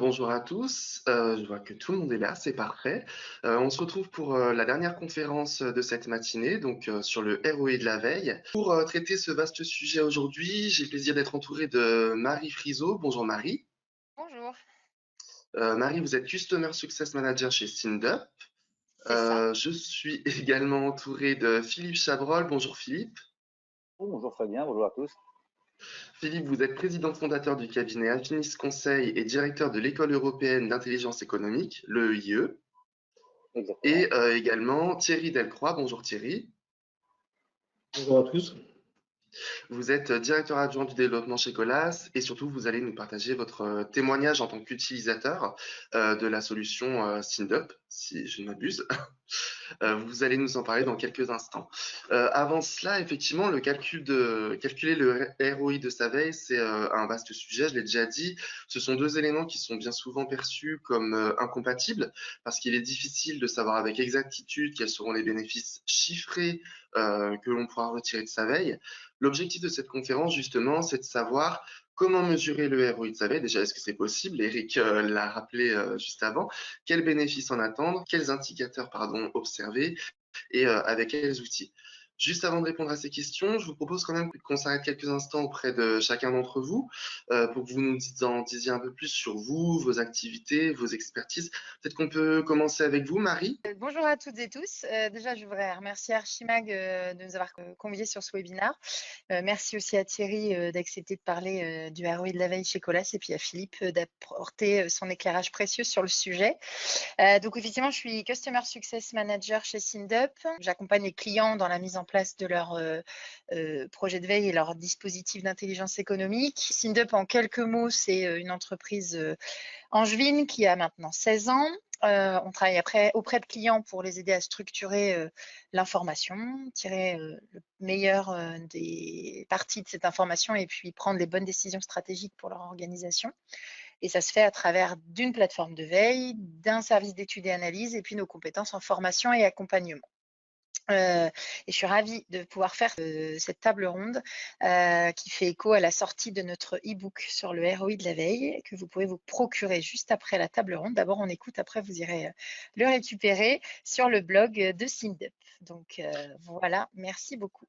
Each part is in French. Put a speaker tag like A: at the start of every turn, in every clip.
A: bonjour à tous. Je vois que tout le monde est là, c'est parfait. On se retrouve pour la dernière conférence de cette matinée, donc sur le ROI de la veille. Pour traiter ce vaste sujet aujourd'hui, j'ai le plaisir d'être entouré de Marie Friseau. Bonjour Marie.
B: Bonjour,
A: Marie, vous êtes Customer Success Manager chez Sindup.
B: c'est ça.
A: Je suis également entouré de Philippe Chabrol. Bonjour Philippe.
C: Bonjour Fabien, bonjour à tous.
A: Philippe, vous êtes président fondateur du cabinet Afinis Conseil et directeur de l'École européenne d'intelligence économique, l'EIE. Et
C: Exactement.
A: également Thierry Delcroix. Bonjour Thierry.
D: Bonjour à tous.
A: Vous êtes directeur adjoint du développement chez Colas et surtout vous allez nous partager votre témoignage en tant qu'utilisateur de la solution Sindup, si je ne m'abuse. Vous allez nous en parler dans quelques instants. Avant cela, effectivement, calculer le ROI de sa veille, c'est un vaste sujet, je l'ai déjà dit. Ce sont deux éléments qui sont bien souvent perçus comme incompatibles parce qu'il est difficile de savoir avec exactitude quels seront les bénéfices chiffrés que l'on pourra retirer de sa veille. L'objectif de cette conférence, justement, c'est de savoir comment mesurer le ROI de sa veille. Déjà, est-ce que c'est possible? Eric l'a rappelé juste avant. Quels bénéfices en attendre? Quels indicateurs, pardon, observer? Et avec quels outils? Juste avant de répondre à ces questions, je vous propose quand même qu'on s'arrête quelques instants auprès de chacun d'entre vous pour que vous nous en disiez un peu plus sur vous, vos activités, vos expertises. Peut-être qu'on peut commencer avec vous, Marie.
B: Bonjour à toutes et tous. Déjà, je voudrais remercier Archimag de nous avoir conviés sur ce webinaire. Merci aussi à Thierry d'accepter de parler du ROI de la veille chez Colas et puis à Philippe d'apporter son éclairage précieux sur le sujet. Donc, effectivement, je suis Customer Success Manager chez Sindup. J'accompagne les clients dans la mise en place de leur projet de veille et leur dispositif d'intelligence économique. Sindup, en quelques mots, c'est une entreprise angevine qui a maintenant 16 ans. On travaille auprès de clients pour les aider à structurer l'information, tirer le meilleur des parties de cette information et puis prendre les bonnes décisions stratégiques pour leur organisation. Et ça se fait à travers d'une plateforme de veille, d'un service d'études et analyse et puis nos compétences en formation et accompagnement. Et je suis ravie de pouvoir faire cette table ronde qui fait écho à la sortie de notre e-book sur le ROI de la veille que vous pouvez vous procurer juste après la table ronde. D'abord, on écoute, après, vous irez le récupérer sur le blog de Sindup. Donc voilà, merci beaucoup.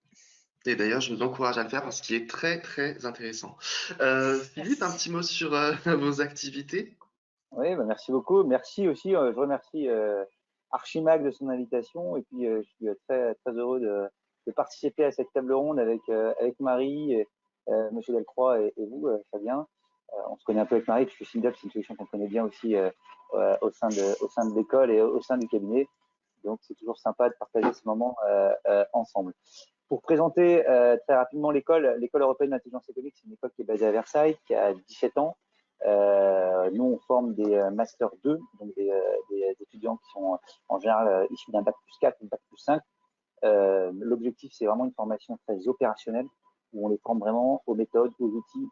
A: Et d'ailleurs, je vous encourage à le faire parce qu'il est très, très intéressant. Philippe, un
B: Merci.
A: petit mot sur vos activités?
C: Oui, bah, merci beaucoup. Merci aussi, je remercie Archimag de son invitation et puis je suis très, très heureux de participer à cette table ronde avec Marie, Monsieur Delcroix et vous, Fabien. On se connaît un peu avec Marie puisque Sindup, c'est une solution qu'on connaît bien aussi au sein de l'école et au sein du cabinet. Donc, c'est toujours sympa de partager ce moment ensemble. Pour présenter très rapidement l'école européenne d'intelligence économique, c'est une école qui est basée à Versailles, qui a 17 ans. Nous, on forme des Master 2, donc des étudiants qui sont en général issus d'un bac plus 4 ou bac plus 5. L'objectif, c'est vraiment une formation très opérationnelle où on les forme vraiment aux méthodes, aux outils,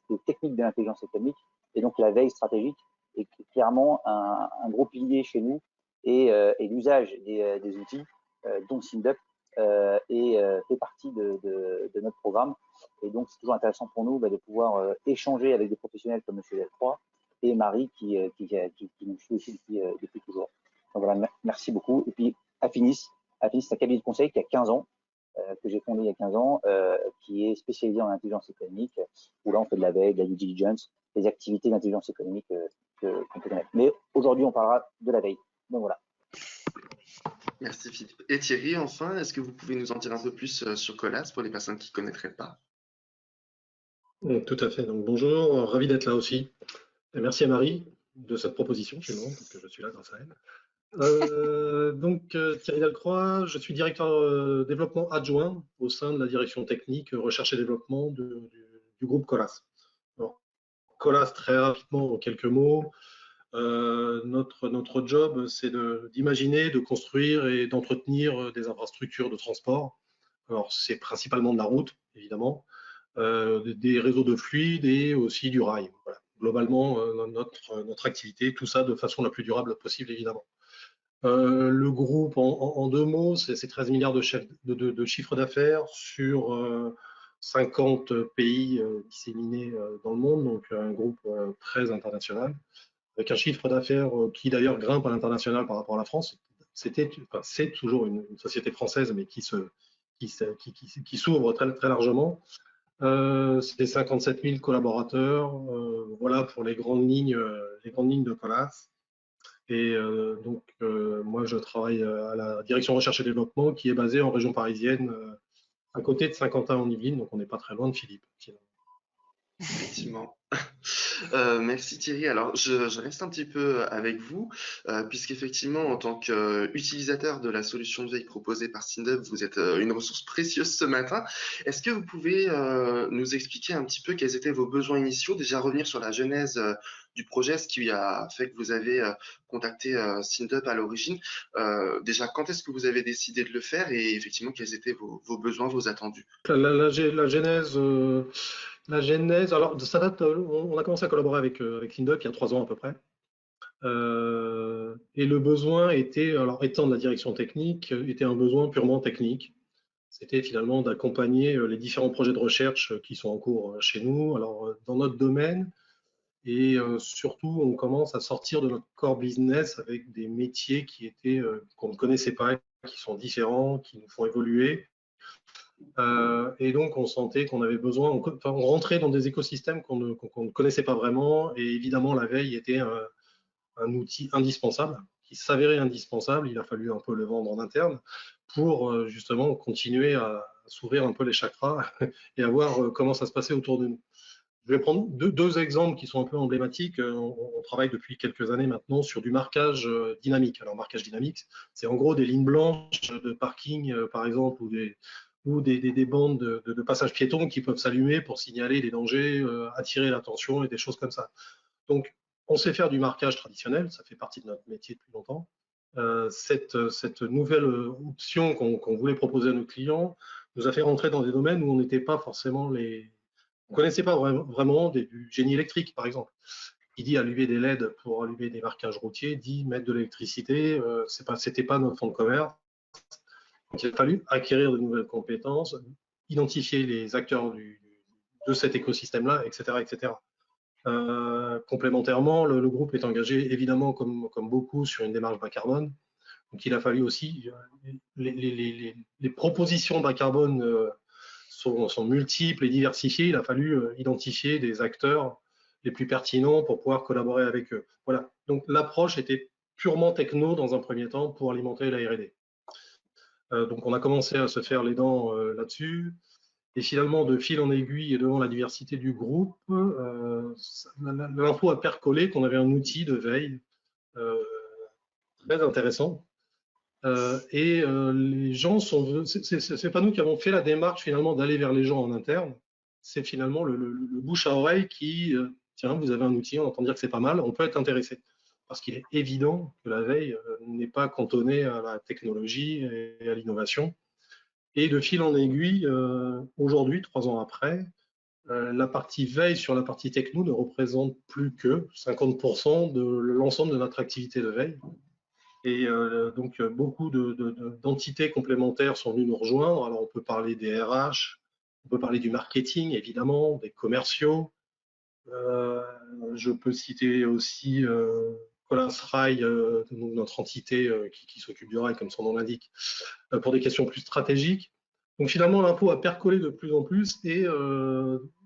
C: aux techniques de l'intelligence économique. Et donc, la veille stratégique est clairement un gros pilier chez nous et l'usage des outils, dont Sindup, fait partie de notre programme. Et donc, c'est toujours intéressant pour nous de pouvoir échanger avec des professionnels comme M. Delcroix et Marie qui nous suit aussi depuis toujours. Donc voilà, merci beaucoup. Et puis, Afinis, c'est un cabinet de conseil qui a 15 ans, que j'ai fondé il y a 15 ans, qui est spécialisé en intelligence économique, où là, on fait de la veille, de la due diligence, des activités d'intelligence économique qu'on peut connaître. Mais aujourd'hui, on parlera de la veille. Donc voilà.
A: Merci Philippe. Et Thierry, enfin, est-ce que vous pouvez nous en dire un peu plus sur Colas pour les personnes qui ne connaîtraient pas?
D: Tout à fait. Donc bonjour, ravi d'être là aussi. Et merci à Marie de cette proposition finalement, parce que je suis là grâce à elle. Thierry Delcroix, je suis directeur développement adjoint au sein de la direction technique recherche et développement du groupe Colas. Alors, Colas, très rapidement, en quelques mots, notre job, c'est d'imaginer, de construire et d'entretenir des infrastructures de transport. Alors, c'est principalement de la route, évidemment, des réseaux de fluides et aussi du rail. Voilà. Globalement, notre activité, tout ça de façon la plus durable possible, évidemment. Le groupe, en deux mots, c'est 13 milliards de chiffre d'affaires sur 50 pays disséminés dans le monde, donc un groupe très international. avec un chiffre d'affaires qui d'ailleurs grimpe à l'international par rapport à la France. C'est toujours une société française, mais qui s'ouvre très largement. C'est 57 000 collaborateurs. Voilà pour les grandes lignes de Colas. Et donc, moi, je travaille à la direction recherche et développement qui est basée en région parisienne, à côté de Saint-Quentin-en-Yvelines, donc on n'est pas très loin de Philippe.
A: Effectivement. Merci Thierry. Alors, je reste un petit peu avec vous, puisqu'effectivement, en tant qu'utilisateur de la solution de veille proposée par SynDub, vous êtes une ressource précieuse ce matin. Est-ce que vous pouvez nous expliquer un petit peu quels étaient vos besoins initiaux, déjà revenir sur la genèse du projet, ce qui a fait que vous avez contacté SynDub à l'origine. Déjà, quand est-ce que vous avez décidé de le faire et effectivement, quels étaient vos besoins, vos attendus?
D: La genèse, alors ça date, on a commencé à collaborer avec SynDub il y a 3 ans à peu près. Et le besoin était, alors étant de la direction technique, était un besoin purement technique. C'était finalement d'accompagner les différents projets de recherche qui sont en cours chez nous. Alors dans notre domaine, et surtout on commence à sortir de notre core business avec des métiers qu'on ne connaissait pas, qui sont différents, qui nous font évoluer. Et donc on sentait qu'on avait besoin, on rentrait dans des écosystèmes qu'on ne connaissait pas vraiment, et évidemment la veille était un outil indispensable, qui s'avérait indispensable. Il a fallu un peu le vendre en interne pour justement continuer à s'ouvrir un peu les chakras et à voir comment ça se passait autour de nous. Je vais prendre deux exemples qui sont un peu emblématiques. On travaille depuis quelques années maintenant sur du marquage dynamique. Alors, marquage dynamique, c'est en gros des lignes blanches de parking, par exemple, ou des bandes de passage piéton qui peuvent s'allumer pour signaler les dangers, attirer l'attention et des choses comme ça. Donc, on sait faire du marquage traditionnel, ça fait partie de notre métier depuis longtemps. Cette nouvelle option qu'on voulait proposer à nos clients nous a fait rentrer dans des domaines où on n'était pas forcément on ne connaissait pas vraiment du génie électrique, par exemple. Qui dit allumer des LED pour allumer des marquages routiers, dit mettre de l'électricité, c'était pas notre fond de commerce. Donc, il a fallu acquérir de nouvelles compétences, identifier les acteurs de cet écosystème-là, etc., etc. Complémentairement, le groupe est engagé évidemment comme beaucoup sur une démarche bas carbone. Donc il a fallu aussi, les propositions bas carbone sont multiples et diversifiées. Il a fallu identifier des acteurs les plus pertinents pour pouvoir collaborer avec eux. Voilà. Donc l'approche était purement techno dans un premier temps pour alimenter la R&D. Donc on a commencé à se faire les dents là-dessus. Et finalement, de fil en aiguille et devant la diversité du groupe, l'info a percolé qu'on avait un outil de veille très intéressant. Les gens c'est pas nous qui avons fait la démarche finalement d'aller vers les gens en interne, c'est finalement le bouche à oreille qui, tiens, vous avez un outil, on entend dire que c'est pas mal, on peut être intéressé. Parce qu'il est évident que la veille n'est pas cantonnée à la technologie et à l'innovation. Et de fil en aiguille, aujourd'hui, 3 ans après, la partie veille sur la partie techno ne représente plus que 50% de l'ensemble de notre activité de veille. Et donc, beaucoup d'entités complémentaires sont venues nous rejoindre. Alors, on peut parler des RH, on peut parler du marketing, évidemment, des commerciaux. Je peux citer aussi Colas Rail, notre entité qui s'occupe du rail, comme son nom l'indique, pour des questions plus stratégiques. Donc finalement, l'info a percolé de plus en plus et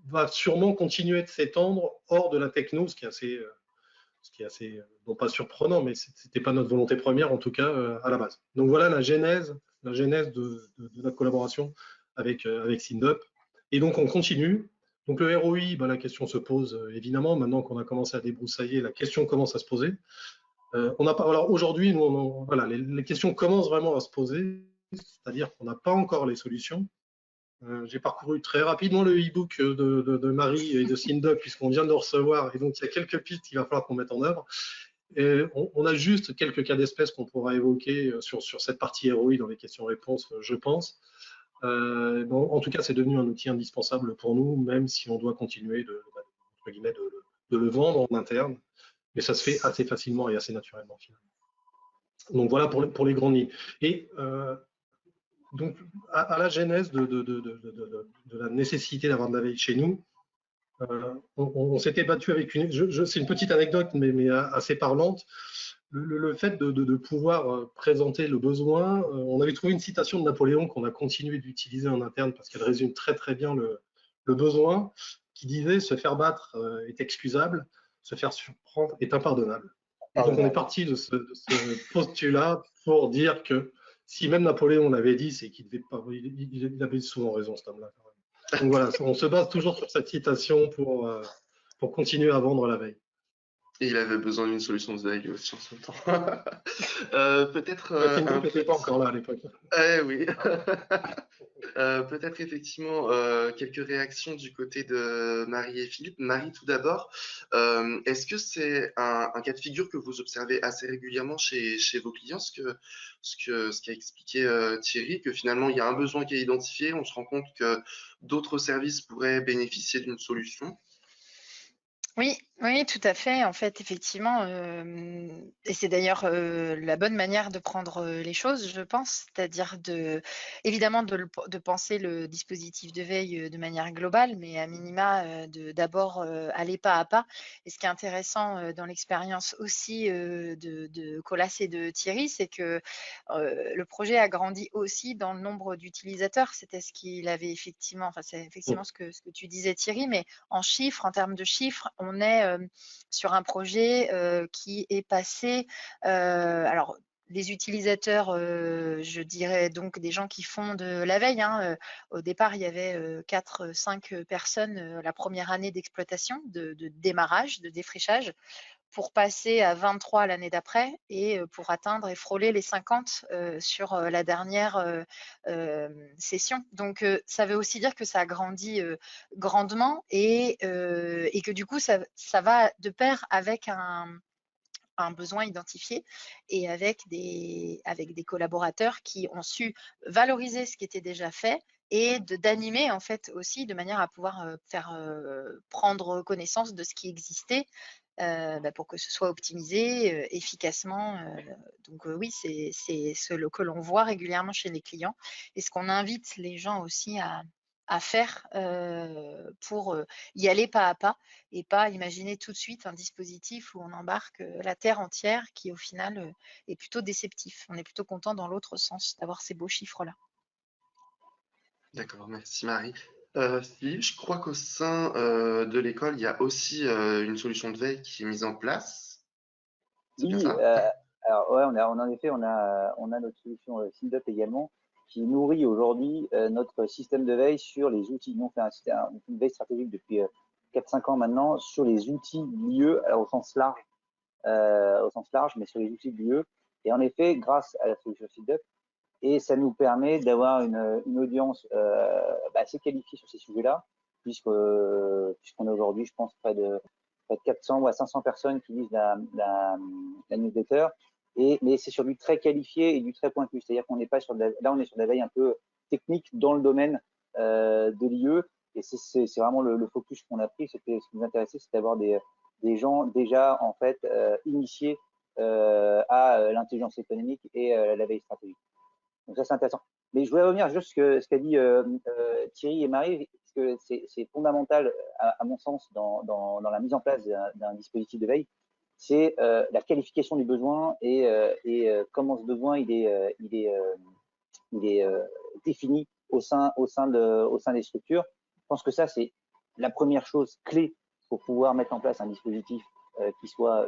D: va sûrement continuer de s'étendre hors de la techno, ce qui est assez, non pas surprenant, mais c'était pas notre volonté première, en tout cas à la base. Donc voilà la genèse de notre collaboration avec SynDub. Et donc on continue. Donc le ROI, la question se pose évidemment. Maintenant qu'on a commencé à débroussailler, la question commence à se poser. Alors aujourd'hui, nous, voilà, les questions commencent vraiment à se poser, c'est-à-dire qu'on n'a pas encore les solutions. J'ai parcouru très rapidement le e-book de Marie et de SynDub puisqu'on vient de le recevoir, et donc il y a quelques pistes qu'il va falloir qu'on mette en œuvre. Et on a juste quelques cas d'espèce qu'on pourra évoquer sur cette partie ROI dans les questions-réponses, je pense. En tout cas, c'est devenu un outil indispensable pour nous, même si on doit continuer de le vendre en interne. Mais ça se fait assez facilement et assez naturellement, finalement. Donc voilà pour les grandes lignes. Et donc, à la genèse de la nécessité d'avoir de la veille chez nous, On s'était battu avec c'est une petite anecdote, mais assez parlante. Le fait de pouvoir présenter le besoin, on avait trouvé une citation de Napoléon qu'on a continué d'utiliser en interne parce qu'elle résume très très bien le besoin, qui disait: se faire battre est excusable, se faire surprendre est impardonnable. Et donc on est parti de ce postulat pour dire que si même Napoléon l'avait dit, c'est qu'il devait pas, il avait souvent raison, cet homme-là. Donc voilà, on se base toujours sur cette citation pour continuer à vendre la veille.
A: Et il avait besoin d'une solution de veille aussi en ce temps. Peut-être
D: Findop n'était pas encore là à l'époque.
A: Eh oui. Peut-être effectivement quelques réactions du côté de Marie et Philippe. Marie, tout d'abord, est-ce que c'est un cas de figure que vous observez assez régulièrement chez vos clients, ce qu'a expliqué Thierry, que finalement il y a un besoin qui est identifié, on se rend compte que d'autres services pourraient bénéficier d'une solution?
B: Oui, oui, tout à fait. En fait, effectivement, et c'est d'ailleurs la bonne manière de prendre les choses, je pense, c'est-à-dire évidemment de penser le dispositif de veille de manière globale, mais à minima d'abord aller pas à pas. Et ce qui est intéressant dans l'expérience aussi de Colas et de Thierry, c'est que le projet a grandi aussi dans le nombre d'utilisateurs. C'était ce qu'il avait effectivement, enfin c'est effectivement ce que tu disais Thierry, mais en chiffres, en termes de chiffres, on est sur un projet qui est passé, alors les utilisateurs, je dirais donc des gens qui font de la veille. Hein, au départ, il y avait 4-5 personnes la première année d'exploitation, de démarrage, de défrichage, pour passer à 23 l'année d'après et pour atteindre et frôler les 50 sur la dernière session. Donc, ça veut aussi dire que ça a grandi grandement et que du coup, ça va de pair avec un besoin identifié et avec des collaborateurs qui ont su valoriser ce qui était déjà fait et d'animer en fait aussi de manière à pouvoir faire prendre connaissance de ce qui existait pour que ce soit optimisé efficacement. Donc oui, c'est ce que l'on voit régulièrement chez les clients et ce qu'on invite les gens aussi à faire pour y aller pas à pas et pas imaginer tout de suite un dispositif où on embarque la terre entière qui au final est plutôt déceptif. On est plutôt content dans l'autre sens d'avoir ces beaux chiffres-là.
A: D'accord, merci Marie. Philippe, je crois qu'au sein de l'école, il y a aussi une solution de veille qui est mise en place. C'est bien
C: Oui,
A: ça?
C: alors ouais, en effet, on a notre solution SynDup également qui nourrit aujourd'hui notre système de veille sur les outils. Nous, on fait une veille stratégique depuis 4-5 ans maintenant sur les outils de l'IE, alors au sens large, mais sur les outils de l'IE. Et en effet, grâce à la solution SynDup, et ça nous permet d'avoir une audience assez qualifiée sur ces sujets-là, puisqu'on a aujourd'hui, je pense, près de 400 ou à 500 personnes qui lisent la newsletter. Mais c'est sur du très qualifié et du très pointu. C'est-à-dire qu'on n'est pas sur là, on est sur de la veille un peu technique dans le domaine de l'IE. Et c'est vraiment le focus qu'on a pris. Ce qui nous intéressait, c'est d'avoir des gens déjà en fait initiés à l'intelligence économique et la veille stratégique. Donc ça, c'est intéressant. Mais je voulais revenir juste sur ce qu'a dit Thierry et Marie, parce que c'est fondamental, à mon sens, dans la mise en place d'un dispositif de veille, c'est la qualification du besoin et comment ce besoin il est défini au sein des structures. Je pense que ça, c'est la première chose clé pour pouvoir mettre en place un dispositif qui soit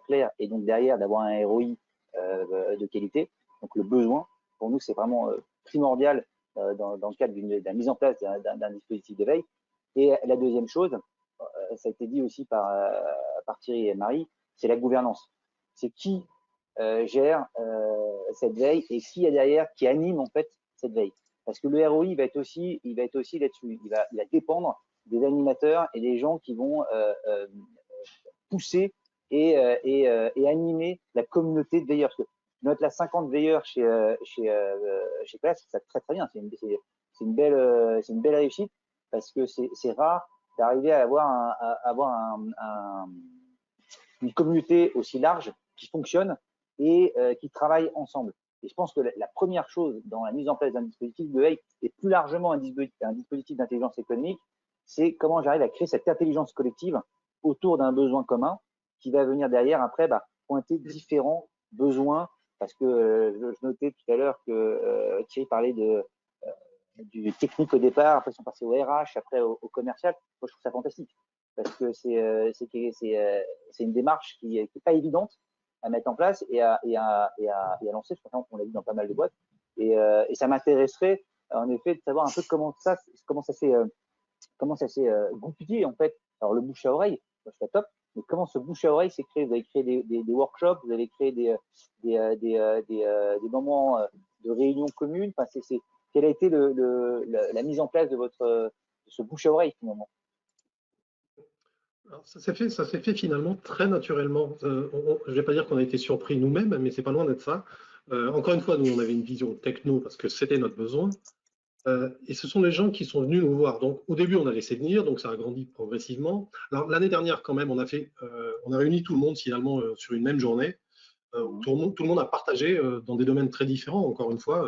C: clair et donc derrière d'avoir un ROI de qualité. Donc le besoin, pour nous, c'est vraiment primordial dans le cadre de la mise en place d'un dispositif de veille. Et la deuxième chose, ça a été dit aussi par Thierry et Marie, c'est la gouvernance. C'est qui gère cette veille et qui est derrière, qui anime en fait cette veille. Parce que le ROI il va être aussi là-dessus. Il va dépendre des animateurs et des gens qui vont pousser et animer la communauté de veilleurs. Parce que note la 50 veilleurs chez Class, ça très très bien. C'est une belle réussite parce que c'est rare d'arriver à avoir une communauté aussi large qui fonctionne et qui travaille ensemble. Et je pense que la première chose dans la mise en place d'un dispositif de veille et plus largement un dispositif d'intelligence économique, c'est comment j'arrive à créer cette intelligence collective autour d'un besoin commun qui va venir derrière après pointer différents besoins. Parce que je notais tout à l'heure que Thierry parlait du technique au départ, après ils sont passés au RH, après au commercial. Moi, je trouve ça fantastique parce que c'est une démarche qui n'est pas évidente à mettre en place et à lancer. Je pense qu'on l'a vu dans pas mal de boîtes. Et ça m'intéresserait en effet de savoir un peu comment ça s'est goupillé en fait. Alors le bouche à oreille, je suis top, mais comment ce bouche à oreille s'est créé? Vous avez créé des workshops, vous avez créé des moments de réunion commune. Enfin, quelle a été la mise en place de ce bouche à oreille finalement?
D: Alors, ça s'est fait finalement très naturellement. Je ne vais pas dire qu'on a été surpris nous-mêmes, mais c'est pas loin d'être ça. Encore une fois, nous, on avait une vision techno parce que c'était notre besoin. Et ce sont les gens qui sont venus nous voir. Donc, au début, on a laissé venir, donc ça a grandi progressivement. Alors, l'année dernière, quand même, on a réuni tout le monde finalement sur une même journée. Tout le monde a partagé dans des domaines très différents. Encore une fois,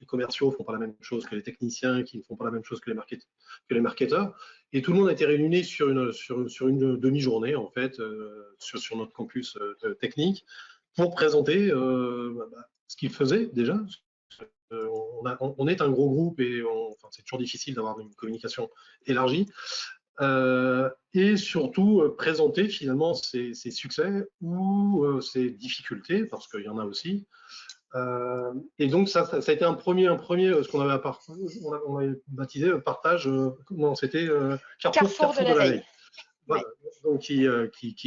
D: les commerciaux ne font pas la même chose que les techniciens, qui ne font pas la même chose que les marketeurs. Et tout le monde a été réuni sur une demi-journée, en fait, sur notre campus technique, pour présenter ce qu'ils faisaient déjà. On est un gros groupe et c'est toujours difficile d'avoir une communication élargie. Et surtout présenter finalement ses succès ou ses difficultés, parce qu'il y en a aussi. Et donc ça a été un premier ce qu'on avait baptisé partage, non, c'était Carrefour de la veille. Voilà. Donc qui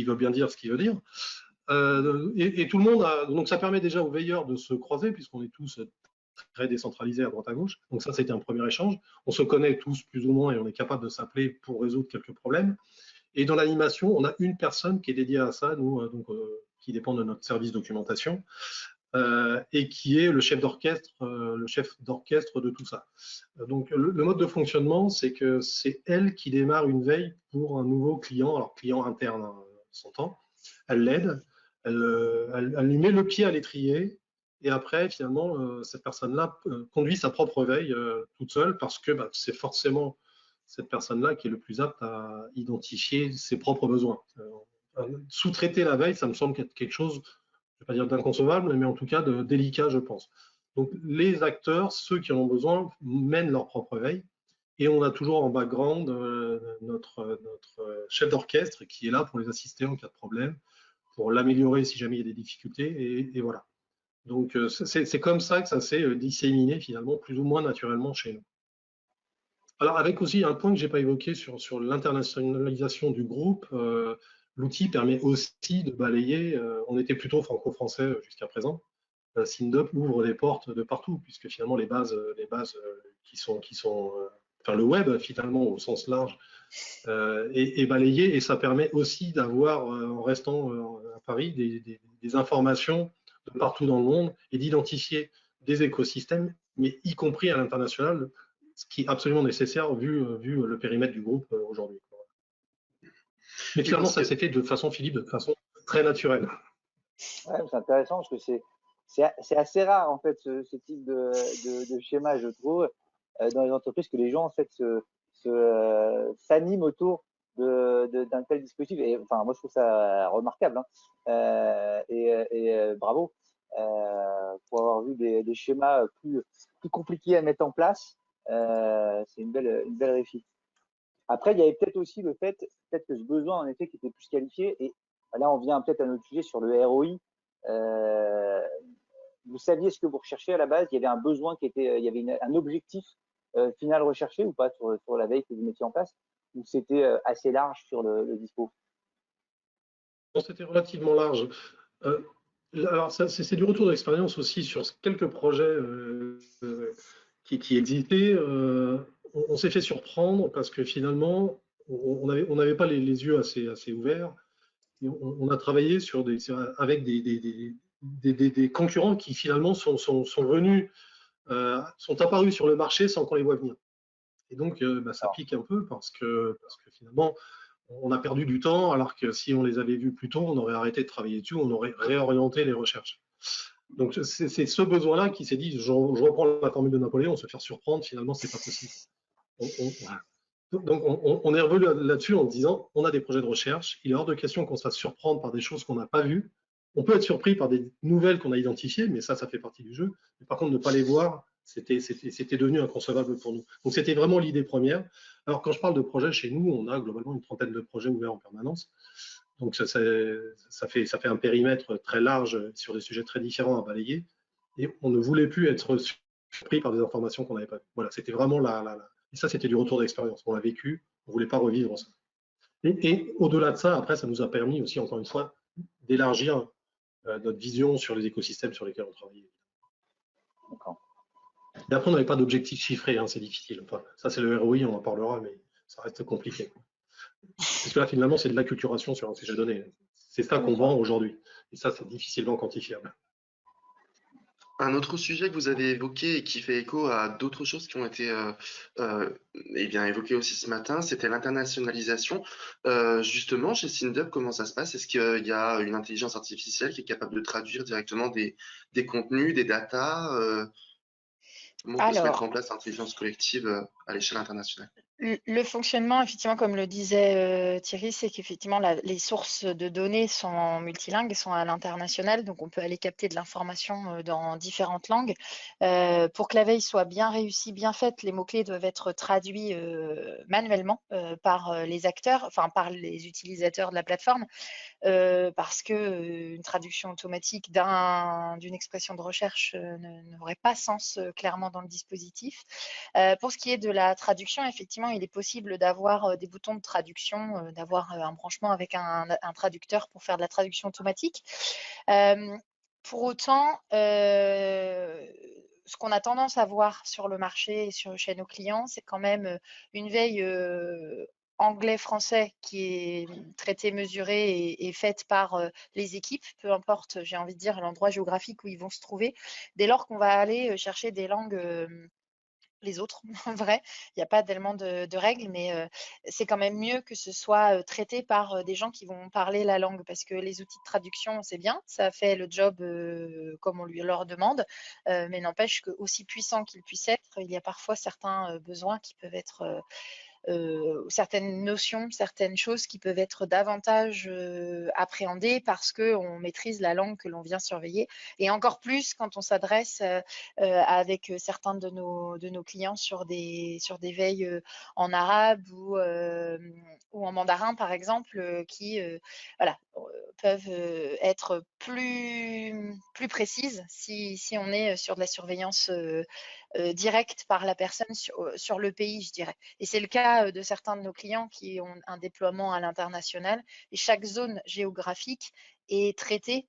D: veut bien dire ce qu'il veut dire. Et tout le monde donc ça permet déjà aux veilleurs de se croiser, puisqu'on est tous très décentralisés à droite à gauche. Donc ça, c'était un premier échange. On se connaît tous plus ou moins et on est capable de s'appeler pour résoudre quelques problèmes. Et dans l'animation, on a une personne qui est dédiée à ça, qui dépend de notre service documentation, et qui est le chef d'orchestre de tout ça. Donc le mode de fonctionnement, c'est que c'est elle qui démarre une veille pour un nouveau client, alors client interne, hein, s'entend. Elle l'aide, elle lui met le pied à l'étrier. Et après, finalement, cette personne-là conduit sa propre veille toute seule parce que c'est forcément cette personne-là qui est le plus apte à identifier ses propres besoins. Sous-traiter la veille, ça me semble être quelque chose, je ne vais pas dire d'inconcevable, mais en tout cas de délicat, je pense. Donc les acteurs, ceux qui en ont besoin, mènent leur propre veille. Et on a toujours en background notre chef d'orchestre qui est là pour les assister en cas de problème, pour l'améliorer si jamais il y a des difficultés, et voilà. Donc, c'est comme ça que ça s'est disséminé finalement, plus ou moins naturellement chez nous. Alors, avec aussi un point que je n'ai pas évoqué sur l'internationalisation du groupe, l'outil permet aussi de balayer, on était plutôt franco-français jusqu'à présent, SynDup ouvre des portes de partout, puisque finalement les bases enfin le web finalement au sens large, est balayé, et ça permet aussi d'avoir, en restant à Paris, des informations de partout dans le monde et d'identifier des écosystèmes, mais y compris à l'international, ce qui est absolument nécessaire vu le périmètre du groupe aujourd'hui. Mais finalement, ça s'est fait de façon, Philippe, de façon très naturelle.
C: Ouais, c'est intéressant parce que c'est assez rare en fait ce type de schéma, je trouve, dans les entreprises, que les gens en fait s'animent autour d'un tel dispositif. Et enfin, moi je trouve ça remarquable, hein. Bravo pour avoir vu des schémas plus compliqués à mettre en place. C'est une belle réussite. Après, il y avait peut-être aussi le fait, peut-être que ce besoin en effet qui était plus qualifié, et là on vient peut-être à notre sujet sur le ROI. Vous saviez ce que vous recherchiez à la base? Il y avait un besoin il y avait un objectif final recherché ou pas sur la veille que vous mettiez en place, ou c'était assez large sur le dispo?
D: C'était relativement large. Alors, c'est du retour d'expérience aussi sur quelques projets qui existaient. On s'est fait surprendre parce que finalement, on n'avait pas les yeux assez ouverts. Et on a travaillé avec des concurrents qui finalement sont venus, sont apparus sur le marché sans qu'on les voit venir. Et donc, ça pique un peu parce que finalement, on a perdu du temps, alors que si on les avait vus plus tôt, on aurait arrêté de travailler dessus, on aurait réorienté les recherches. Donc, c'est ce besoin-là qui s'est dit, je reprends la formule de Napoléon, se faire surprendre, finalement, c'est pas possible. Donc, on est revenu là-dessus en disant, on a des projets de recherche, il est hors de question qu'on se fasse surprendre par des choses qu'on n'a pas vues. On peut être surpris par des nouvelles qu'on a identifiées, mais ça fait partie du jeu. Mais par contre, ne pas les voir, c'était devenu inconcevable pour nous. Donc, c'était vraiment l'idée première. Alors, quand je parle de projets, chez nous, on a globalement une trentaine de projets ouverts en permanence. Donc, ça fait un périmètre très large sur des sujets très différents à balayer. Et on ne voulait plus être surpris par des informations qu'on n'avait pas vues. Voilà, c'était vraiment et ça, c'était du retour d'expérience. On l'a vécu, on ne voulait pas revivre ça. Et au-delà de ça, après, ça nous a permis aussi, encore une fois, d'élargir notre vision sur les écosystèmes sur lesquels on travaillait. Et après, on n'avait pas d'objectif chiffré, hein, c'est difficile. Enfin, ça, c'est le ROI, on en parlera, mais ça reste compliqué. Parce que là, finalement, c'est de l'acculturation sur un sujet donné. C'est ça qu'on vend aujourd'hui. Et ça, c'est difficilement quantifiable.
A: Un autre sujet que vous avez évoqué et qui fait écho à d'autres choses qui ont été eh bien, évoquées aussi ce matin, c'était l'internationalisation. Justement, chez SynDub, comment ça se passe? Est-ce qu'il y a une intelligence artificielle qui est capable de traduire directement des contenus, des datas? Comment on peut se mettre en place l'intelligence collective à l'échelle internationale?
B: Le fonctionnement, effectivement, comme le disait Thierry, c'est qu'effectivement, les sources de données sont multilingues, sont à l'international, donc on peut aller capter de l'information dans différentes langues. Pour que la veille soit bien réussie, bien faite, les mots-clés doivent être traduits manuellement par les acteurs, enfin par les utilisateurs de la plateforme, parce que une traduction automatique d'une expression de recherche n'aurait pas sens clairement dans le dispositif. Pour ce qui est de la traduction, effectivement, il est possible d'avoir des boutons de traduction, d'avoir un branchement avec un traducteur pour faire de la traduction automatique. Pour autant, ce qu'on a tendance à voir sur le marché et chez nos clients, c'est quand même une veille anglais-français qui est traitée, mesurée et faite par les équipes, peu importe, j'ai envie de dire, l'endroit géographique où ils vont se trouver. Dès lors qu'on va aller chercher des langues les autres, en vrai. Il n'y a pas tellement de règles, mais c'est quand même mieux que ce soit traité par des gens qui vont parler la langue, parce que les outils de traduction, c'est bien, ça fait le job comme on leur demande, mais n'empêche que aussi puissant qu'il puisse être, il y a parfois certains besoins qui peuvent être certaines notions, certaines choses qui peuvent être davantage appréhendées parce qu'on maîtrise la langue que l'on vient surveiller. Et encore plus quand on s'adresse avec certains de nos clients sur des veilles en arabe ou en mandarin, par exemple, qui voilà, peuvent être plus précises si on est sur de la surveillance directe par la personne sur le pays, je dirais. Et c'est le cas de certains de nos clients qui ont un déploiement à l'international. Et chaque zone géographique est traitée,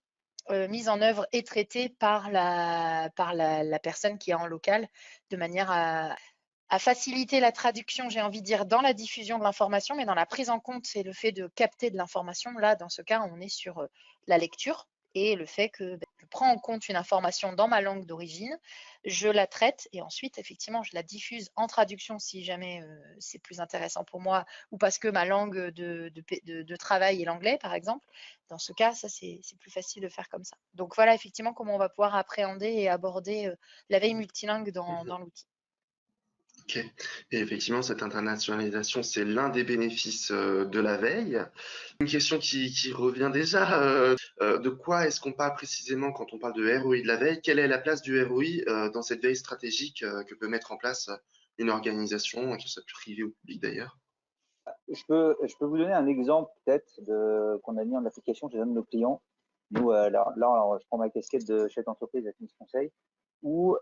B: mise en œuvre et traitée par la personne qui est en local, de manière à faciliter la traduction, j'ai envie de dire, dans la diffusion de l'information, mais dans la prise en compte, c'est le fait de capter de l'information. Là, dans ce cas, on est sur la lecture et le fait que je prends en compte une information dans ma langue d'origine, je la traite et ensuite, effectivement, je la diffuse en traduction si jamais c'est plus intéressant pour moi ou parce que ma langue de travail est l'anglais, par exemple. Dans ce cas, ça, c'est plus facile de faire comme ça. Donc voilà, effectivement, comment on va pouvoir appréhender et aborder la veille multilingue dans l'outil.
A: Ok. Et effectivement, cette internationalisation, c'est l'un des bénéfices de la veille. Une question qui revient déjà, de quoi est-ce qu'on parle précisément quand on parle de ROI de la veille? Quelle est la place du ROI dans cette veille stratégique que peut mettre en place une organisation, que ce soit privée ou publique d'ailleurs?
C: Je peux vous donner un exemple peut-être qu'on a mis en application chez un de nos clients. Nous, là, je prends ma casquette de chef d'entreprise à Teams Conseil, où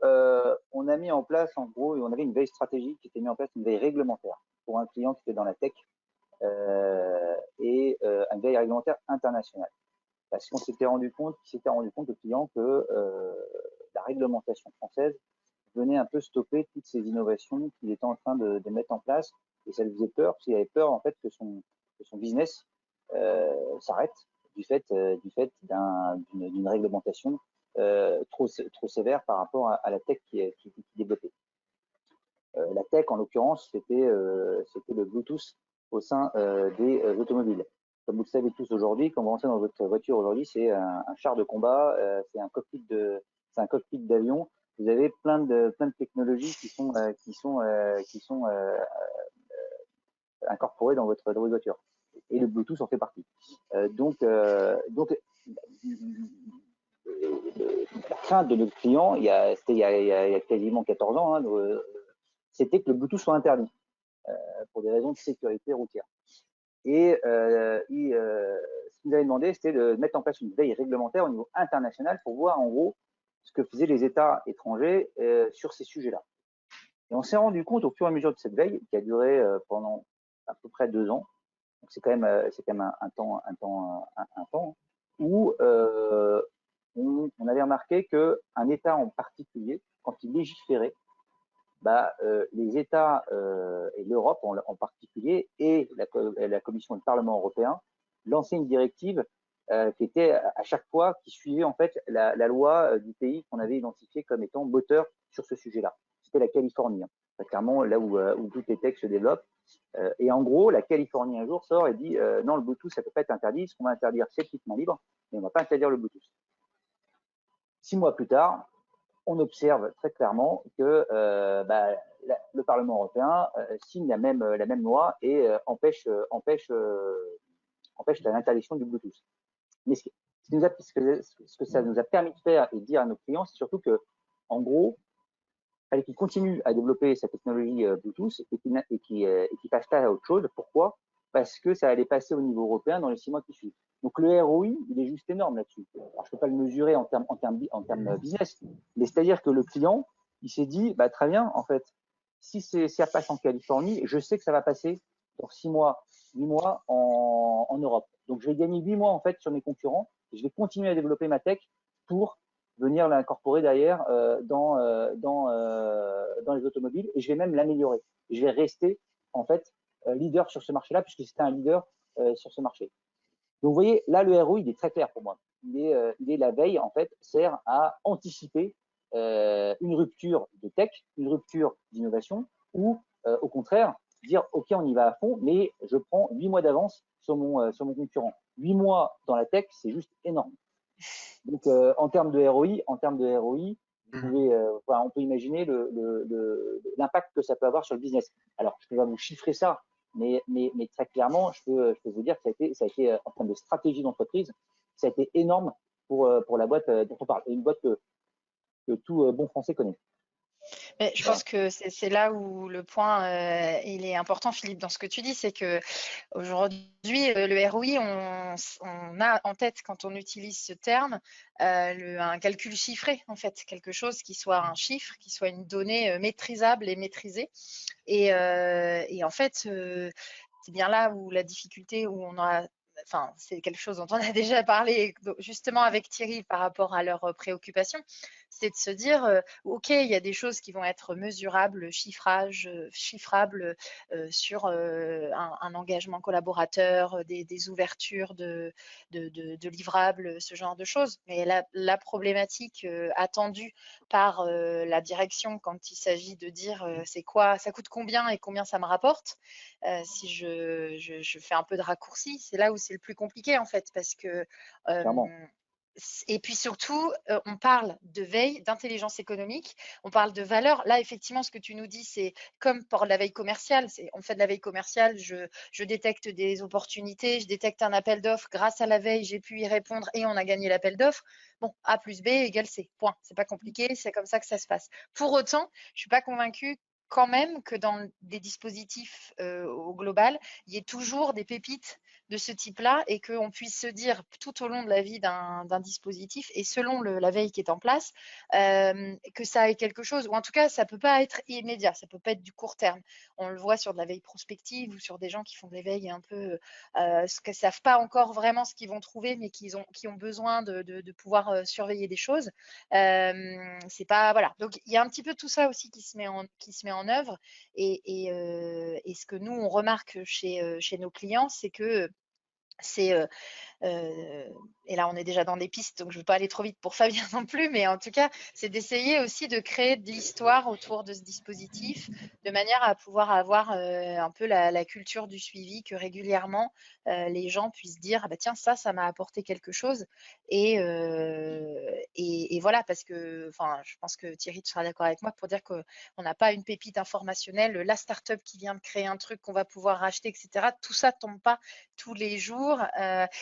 C: on a mis en place, en gros, on avait une veille stratégique qui était mise en place, une veille réglementaire pour un client qui était dans la tech et une veille réglementaire internationale. Parce qu'on s'était rendu compte, le client, que la réglementation française venait un peu stopper toutes ces innovations qu'il était en train de mettre en place, et ça lui faisait peur, parce qu'il avait peur en fait que son business s'arrête du fait d'une réglementation trop sévère par rapport à la tech qui développait. La tech, en l'occurrence, c'était le Bluetooth au sein des automobiles. Comme vous le savez tous aujourd'hui, quand vous rentrez dans votre voiture aujourd'hui, c'est un char de combat, c'est un cockpit d'avion. Vous avez plein de technologies qui sont incorporé dans votre voiture. Et le Bluetooth en fait partie. Donc, la crainte de nos clients, c'était il y a quasiment 14 ans, hein, c'était que le Bluetooth soit interdit pour des raisons de sécurité routière. Et ce qu'ils nous avaient demandé, c'était de mettre en place une veille réglementaire au niveau international pour voir en gros ce que faisaient les États étrangers sur ces sujets-là. Et on s'est rendu compte au fur et à mesure de cette veille, qui a duré pendant à peu près 2 ans, donc c'est quand même un temps, où on avait remarqué qu'un État en particulier, quand il légiférait, les États et l'Europe en particulier et la Commission et le Parlement européen lançaient une directive qui était à chaque fois qui suivait en fait la loi du pays qu'on avait identifié comme étant moteur sur ce sujet-là. C'était la Californie, hein. C'est clairement là où toutes les techs se développent. Et en gros, la Californie un jour sort et dit non, le Bluetooth ça peut pas être interdit. Ce qu'on va interdire, c'est le kit main libre, mais on va pas interdire le Bluetooth. 6 mois plus tard, on observe très clairement que le Parlement européen signe la même loi et empêche l'interdiction du Bluetooth. Mais ce que ça nous a permis de faire et de dire à nos clients, c'est surtout que, en gros, il fallait qu'ils continuent à développer sa technologie Bluetooth et qu'ils passent pas à autre chose. Pourquoi? Parce que ça allait passer au niveau européen dans les 6 mois qui suivent. Donc le ROI, il est juste énorme là-dessus. Alors je peux pas le mesurer en termes business, mais c'est-à-dire que le client, il s'est dit, très bien, en fait, si ça passe en Californie, je sais que ça va passer dans 6 mois, 8 mois en Europe. Donc je vais gagner 8 mois en fait sur mes concurrents et je vais continuer à développer ma tech pour venir l'incorporer derrière dans les automobiles et je vais même l'améliorer. Je vais rester en fait leader sur ce marché-là puisque c'était un leader sur ce marché. Donc vous voyez, là le ROI il est très clair pour moi. Il est la veille en fait sert à anticiper une rupture de tech, une rupture d'innovation ou au contraire dire ok on y va à fond mais je prends 8 mois d'avance sur mon concurrent. 8 mois dans la tech c'est juste énorme. Donc, en termes de ROI, on peut imaginer l'impact que ça peut avoir sur le business. Alors, je peux pas vous chiffrer ça, mais très clairement, je peux vous dire que ça a été en termes de stratégie d'entreprise, ça a été énorme pour la boîte dont on parle, et une boîte que tout bon français connaît.
B: Mais je pense que c'est là où le point il est important, Philippe, dans ce que tu dis, c'est que aujourd'hui le ROI, on a en tête quand on utilise ce terme un calcul chiffré en fait, quelque chose qui soit un chiffre, qui soit une donnée maîtrisable et maîtrisée. Et en fait, c'est bien là où la difficulté, où on a enfin, c'est quelque chose dont on a déjà parlé justement avec Thierry par rapport à leurs préoccupations, c'est de se dire, OK, il y a des choses qui vont être mesurables, chiffrables sur un engagement collaborateur, des ouvertures de livrables, ce genre de choses. Mais la problématique attendue par la direction quand il s'agit de dire c'est quoi, ça coûte combien et combien ça me rapporte, si je fais un peu de raccourci, c'est là où c'est le plus compliqué en fait, parce que et puis surtout, on parle de veille, d'intelligence économique, on parle de valeur. Là, effectivement, ce que tu nous dis, c'est comme pour la veille commerciale. On fait de la veille commerciale, je détecte des opportunités, je détecte un appel d'offres. Grâce à la veille, j'ai pu y répondre et on a gagné l'appel d'offres. Bon, A plus B égale C. Point. C'est pas compliqué, c'est comme ça que ça se passe. Pour autant, je suis pas convaincue quand même que dans des dispositifs au global, il y ait toujours des pépites de ce type-là et qu'on puisse se dire tout au long de la vie d'un dispositif et selon la veille qui est en place, que ça ait quelque chose, ou en tout cas, ça ne peut pas être immédiat, ça ne peut pas être du court terme. On le voit sur de la veille prospective ou sur des gens qui font des veilles un peu, qui ne savent pas encore vraiment ce qu'ils vont trouver, mais qui ont besoin de pouvoir surveiller des choses. C'est pas, voilà. Donc, il y a un petit peu tout ça aussi qui se met en œuvre. Et ce que nous, on remarque chez nos clients, c'est que c'est et là, on est déjà dans des pistes, donc je ne veux pas aller trop vite pour Fabien non plus, mais en tout cas, c'est d'essayer aussi de créer de l'histoire autour de ce dispositif, de manière à pouvoir avoir un peu la culture du suivi, que régulièrement, les gens puissent dire, ah bah tiens, ça m'a apporté quelque chose. Et voilà, parce que, enfin, je pense que Thierry, tu seras d'accord avec moi pour dire qu'on n'a pas une pépite informationnelle, la start-up qui vient de créer un truc qu'on va pouvoir racheter, etc. Tout ça ne tombe pas tous les jours.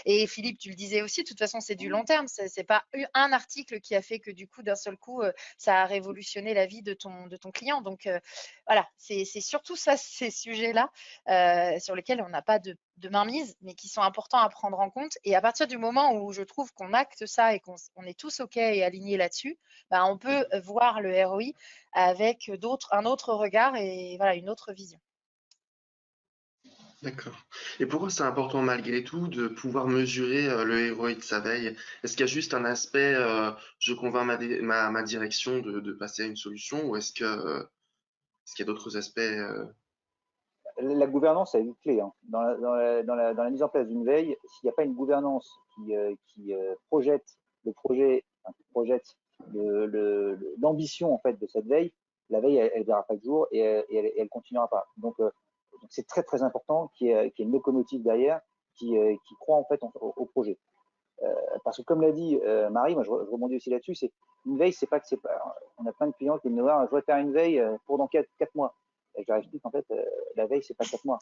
B: Et Philippe, tu le disais aussi, de toute façon, c'est du long terme. C'est pas un article qui a fait que du coup, d'un seul coup, ça a révolutionné la vie de ton client. Donc voilà, c'est surtout ça, ces sujets-là sur lesquels on n'a pas de mainmise, mais qui sont importants à prendre en compte. Et à partir du moment où je trouve qu'on acte ça et qu'on est tous OK et alignés là-dessus, bah, on peut voir le ROI avec un autre regard et voilà, une autre vision.
A: D'accord. Et pourquoi c'est important malgré tout de pouvoir mesurer le ROI de sa veille? Est-ce qu'il y a juste un aspect je convainc ma direction de passer à une solution ou est-ce qu'il y a d'autres aspects
C: La gouvernance est une clé. Hein. Dans la mise en place d'une veille, s'il n'y a pas une gouvernance qui projette le projet, enfin, qui projette l'ambition en fait de cette veille, la veille elle verra pas le jour et elle continuera pas. Donc c'est très très important qu'il y ait une locomotive derrière qui croit en fait au projet. Parce que comme l'a dit Marie, moi je rebondis aussi là-dessus, c'est une veille, c'est pas que c'est pas. On a plein de clients qui me disent je voudrais faire une veille pour dans 4 mois. Et je leur explique en fait la veille c'est pas 4 mois.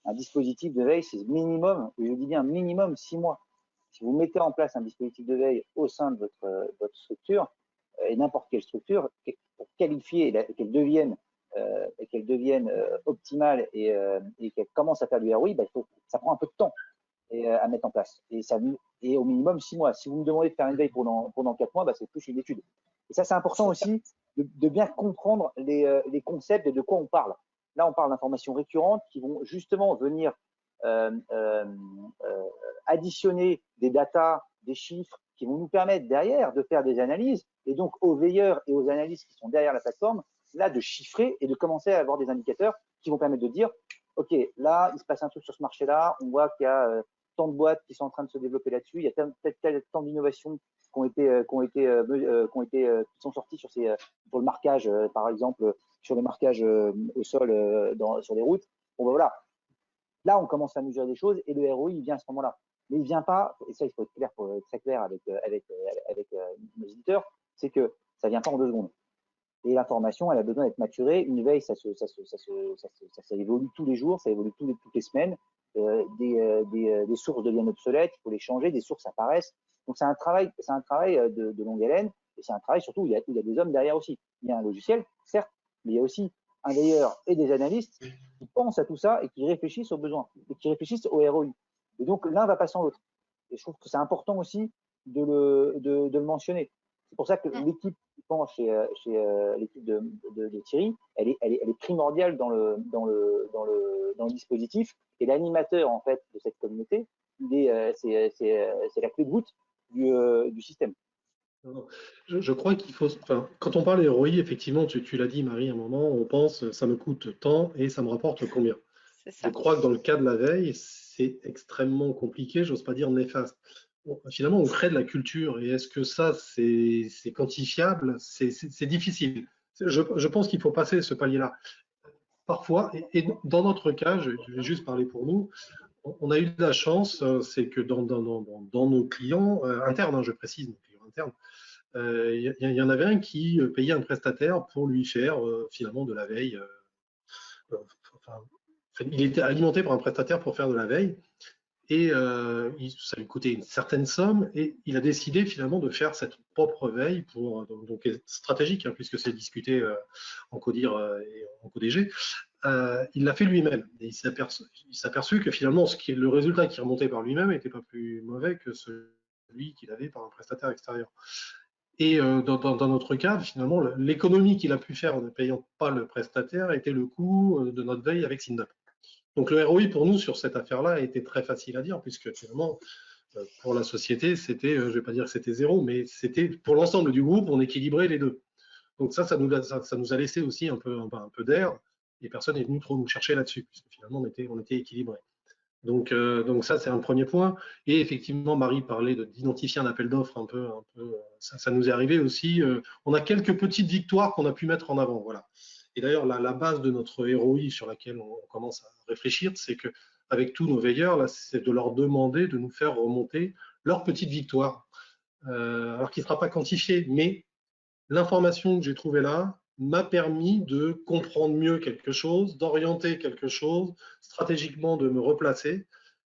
C: Un dispositif de veille c'est minimum, et je dis bien minimum 6 mois. Si vous mettez en place un dispositif de veille au sein de votre structure et n'importe quelle structure pour qualifier qu'elle devienne optimale et qu'elle commence à faire du ROI, bah, ça prend un peu de temps à mettre en place. Et au minimum 6 mois. Si vous me demandez de faire une veille pendant 4 mois, bah, c'est plus une étude. Et ça, c'est important aussi de bien comprendre les concepts et de quoi on parle. Là, on parle d'informations récurrentes qui vont justement venir euh, euh, additionner des datas, des chiffres qui vont nous permettre derrière de faire des analyses et donc aux veilleurs et aux analystes qui sont derrière la plateforme, là, de chiffrer et de commencer à avoir des indicateurs qui vont permettre de dire OK, là, il se passe un truc sur ce marché-là, on voit qu'il y a tant de boîtes qui sont en train de se développer là-dessus, il y a tant d'innovations qui sont sorties sur le marquage, par exemple, sur le marquage au sol sur les routes. Bon, ben voilà. Là, on commence à mesurer des choses et le ROI, il vient à ce moment-là. Mais il ne vient pas, et ça, il faut être clair, très clair avec nos éditeurs, c'est que ça ne vient pas en 2 secondes. Et l'information, elle a besoin d'être maturée. Une veille, ça évolue tous les jours, ça évolue toutes les semaines. Des sources deviennent obsolètes, il faut les changer, des sources apparaissent. Donc c'est un travail de longue haleine, et c'est un travail surtout où il y a des hommes derrière aussi. Il y a un logiciel, certes, mais il y a aussi un veilleur et des analystes qui pensent à tout ça et qui réfléchissent aux besoins, et qui réfléchissent au ROI. Et donc l'un va pas sans l'autre. Et je trouve que c'est important aussi de le mentionner. C'est pour ça que l'équipe chez l'équipe de Thierry, elle est primordiale dans le dispositif. Et l'animateur en fait de cette communauté, c'est la clé de voûte du système.
D: Je crois qu'il faut, enfin, quand on parle ROI, effectivement, tu l'as dit, Marie, à un moment, on pense ça me coûte tant et ça me rapporte combien. Je crois que dans le cas de la veille, c'est extrêmement compliqué, j'ose pas dire néfaste. Bon, finalement, on crée de la culture et est-ce que ça, c'est quantifiable? C'est difficile. Je pense qu'il faut passer ce palier-là. Parfois, et dans notre cas, je vais juste parler pour nous, on a eu de la chance, c'est que dans nos clients internes, hein, je précise, nos clients internes, il y en avait un qui payait un prestataire pour lui faire finalement de la veille. Enfin, il était alimenté par un prestataire pour faire de la veille et ça lui coûtait une certaine somme et il a décidé finalement de faire cette propre veille pour donc stratégique hein, puisque c'est discuté en CODIR et en CODG. Il l'a fait lui-même et il s'est aperçu que finalement le résultat qui remontait par lui-même n'était pas plus mauvais que celui qu'il avait par un prestataire extérieur. Et dans notre cas, finalement, l'économie qu'il a pu faire en ne payant pas le prestataire était le coût de notre veille avec SynDup. Donc le ROI pour nous sur cette affaire-là était très facile à dire, puisque finalement, pour la société, c'était, je ne vais pas dire que c'était zéro, mais c'était pour l'ensemble du groupe, on équilibrait les deux. Donc ça nous a laissé aussi un peu d'air, et personne n'est venu trop nous chercher là-dessus, puisque finalement on était équilibré. Donc ça, c'est un premier point. Et effectivement, Marie parlait d'identifier un appel d'offres ça nous est arrivé aussi. On a quelques petites victoires qu'on a pu mettre en avant. Voilà. Et d'ailleurs, la base de notre ROI sur laquelle on commence à réfléchir, c'est qu'avec tous nos veilleurs, là, c'est de leur demander de nous faire remonter leurs petites victoires. Alors qu'il ne sera pas quantifié, mais l'information que j'ai trouvée là m'a permis de comprendre mieux quelque chose, d'orienter quelque chose, stratégiquement de me replacer.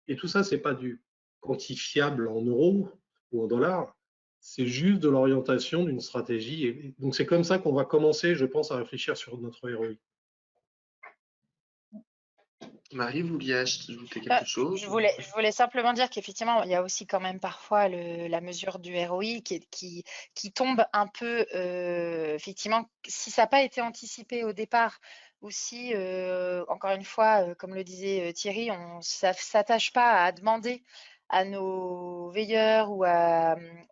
D: Et tout ça, c'est pas du quantifiable en euros ou en dollars, c'est juste de l'orientation d'une stratégie. Et donc c'est comme ça qu'on va commencer, je pense, à réfléchir sur notre ROI.
A: Marie, vous vouliez ajouter quelque chose?
B: Je voulais simplement dire qu'effectivement, il y a aussi quand même parfois la mesure du ROI qui tombe un peu, effectivement, si ça n'a pas été anticipé au départ, ou si, encore une fois, comme le disait Thierry, on ne s'attache pas à demander à nos veilleurs ou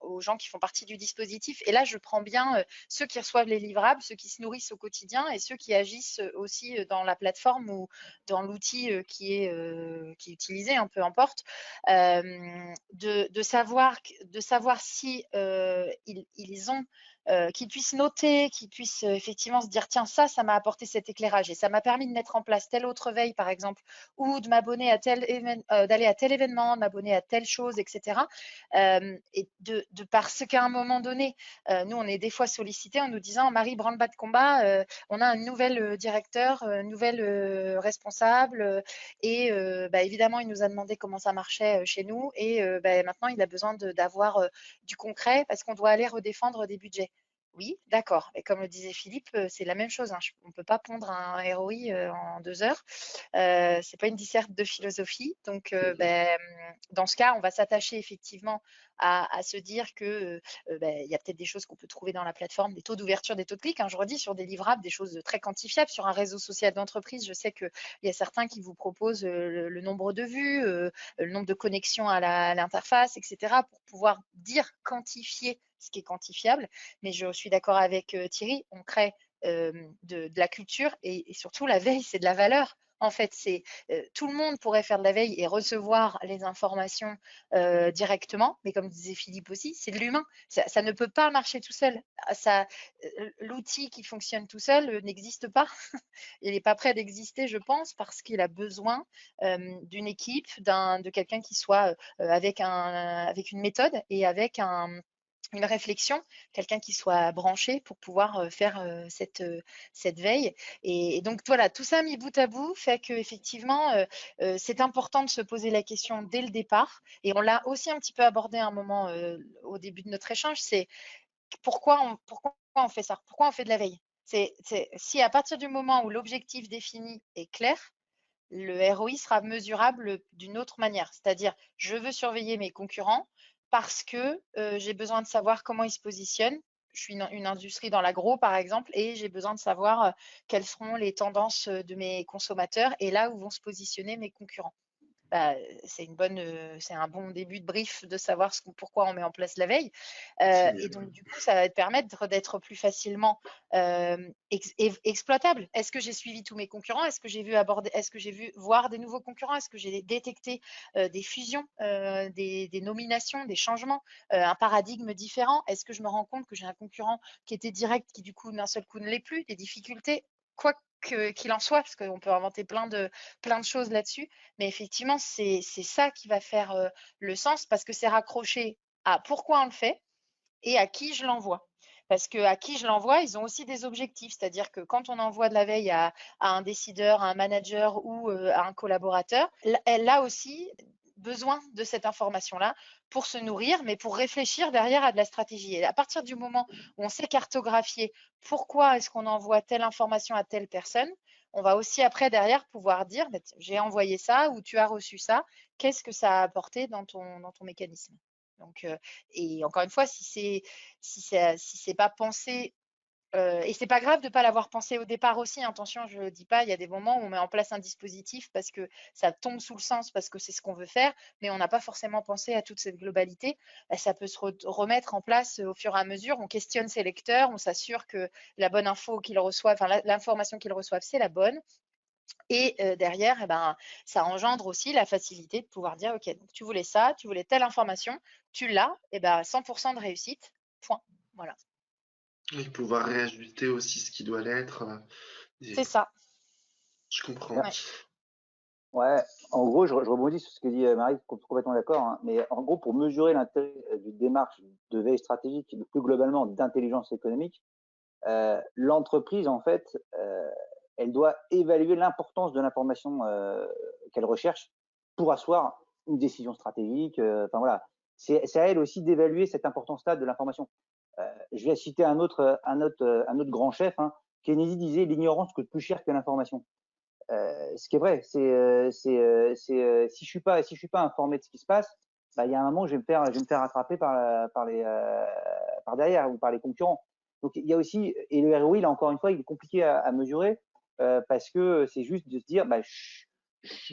B: aux gens qui font partie du dispositif. Et là, je prends bien ceux qui reçoivent les livrables, ceux qui se nourrissent au quotidien et ceux qui agissent aussi dans la plateforme ou dans l'outil qui est utilisé, peu importe, de savoir si ils ont qu'ils puissent noter, qu'ils puissent effectivement se dire tiens, ça m'a apporté cet éclairage et ça m'a permis de mettre en place telle autre veille, par exemple, ou de m'abonner à d'aller à tel événement, de m'abonner à telle chose, etc. Et parce qu'à un moment donné, nous, on est des fois sollicités en nous disant Marie, branle-bas de combat, on a un nouvel directeur, une nouvelle responsable, et évidemment, il nous a demandé comment ça marchait chez nous, et maintenant, il a besoin d'avoir du concret parce qu'on doit aller redéfendre des budgets. Oui, d'accord. Et comme le disait Philippe, c'est la même chose. On ne peut pas pondre un ROI en 2 heures. C'est pas une disserte de philosophie. Donc, dans ce cas, on va s'attacher effectivement à se dire que il y a peut-être des choses qu'on peut trouver dans la plateforme, des taux d'ouverture, des taux de clic. Je redis sur des livrables, des choses très quantifiables. Sur un réseau social d'entreprise, je sais qu'il y a certains qui vous proposent le nombre de vues, le nombre de connexions à l'interface, etc. pour pouvoir dire, quantifier ce qui est quantifiable. Mais je suis d'accord avec Thierry, on crée de la culture et surtout la veille, c'est de la valeur. En fait, tout le monde pourrait faire de la veille et recevoir les informations directement, mais comme disait Philippe aussi, c'est de l'humain. Ça ne peut pas marcher tout seul. L'outil qui fonctionne tout seul n'existe pas. Il n'est pas prêt d'exister, je pense, parce qu'il a besoin d'une équipe, de quelqu'un qui soit avec une méthode et avec une réflexion, quelqu'un qui soit branché pour pouvoir faire cette veille. Et donc voilà, tout ça mis bout à bout fait qu'effectivement, c'est important de se poser la question dès le départ. Et on l'a aussi un petit peu abordé à un moment au début de notre échange, c'est pourquoi on fait ça? Pourquoi on fait de la veille? Si à partir du moment où l'objectif défini est clair, le ROI sera mesurable d'une autre manière. C'est-à-dire, je veux surveiller mes concurrents parce que j'ai besoin de savoir comment ils se positionnent. Je suis une industrie dans l'agro, par exemple, et j'ai besoin de savoir quelles seront les tendances de mes consommateurs et là où vont se positionner mes concurrents. C'est un bon début de brief de savoir pourquoi on met en place la veille. Et donc, du coup, ça va te permettre d'être plus facilement exploitable. Est-ce que j'ai suivi tous mes concurrents? Est-ce que j'ai vu voir des nouveaux concurrents? Est-ce que j'ai détecté des fusions, des nominations, des changements, un paradigme différent? Est-ce que je me rends compte que j'ai un concurrent qui était direct, qui du coup d'un seul coup ne l'est plus, des difficultés? Quoi qu'il en soit, parce qu'on peut inventer plein de choses là-dessus, mais effectivement, c'est ça qui va faire le sens, parce que c'est raccroché à pourquoi on le fait et à qui je l'envoie. Parce que à qui je l'envoie, ils ont aussi des objectifs. C'est-à-dire que quand on envoie de la veille à un décideur, à un manager ou à un collaborateur, elle a aussi besoin de cette information-là pour se nourrir, mais pour réfléchir derrière à de la stratégie. Et à partir du moment où on sait cartographier pourquoi est-ce qu'on envoie telle information à telle personne, on va aussi après derrière pouvoir dire j'ai envoyé ça ou tu as reçu ça, qu'est-ce que ça a apporté dans ton mécanisme. Donc, et encore une fois, si c'est pas pensé, et c'est pas grave de pas l'avoir pensé au départ aussi, attention, je dis pas, il y a des moments où on met en place un dispositif parce que ça tombe sous le sens, parce que c'est ce qu'on veut faire, mais on n'a pas forcément pensé à toute cette globalité. Ça peut se remettre en place au fur et à mesure. On questionne ses lecteurs, on s'assure que la bonne info qu'ils reçoivent, enfin l'information qu'ils reçoivent, c'est la bonne. Et derrière, eh ben, ça engendre aussi la facilité de pouvoir dire, OK, donc tu voulais ça, tu voulais telle information, tu l'as, et ben 100% de réussite, point. Voilà,
A: Et pouvoir réajuster aussi ce qui doit l'être.
B: c'est ça.
A: Je comprends.
C: Ouais. Ouais, en gros, je rebondis sur ce que dit Marie, complètement d'accord, hein, mais en gros, pour mesurer l'intérêt d'une démarche de veille stratégique et plus globalement d'intelligence économique, l'entreprise, en fait, elle doit évaluer l'importance de l'information qu'elle recherche pour asseoir une décision stratégique. Enfin voilà, c'est à elle aussi d'évaluer cette importance-là de l'information. Je vais citer un autre grand chef. Hein. Kennedy disait l'ignorance coûte plus cher que l'information. Ce qui est vrai, si je suis pas informé de ce qui se passe, bah, il y a un moment où je vais me faire attraper par derrière ou par les concurrents. Donc il y a aussi, et le ROI là encore une fois, il est compliqué à mesurer parce que c'est juste de se dire, bah,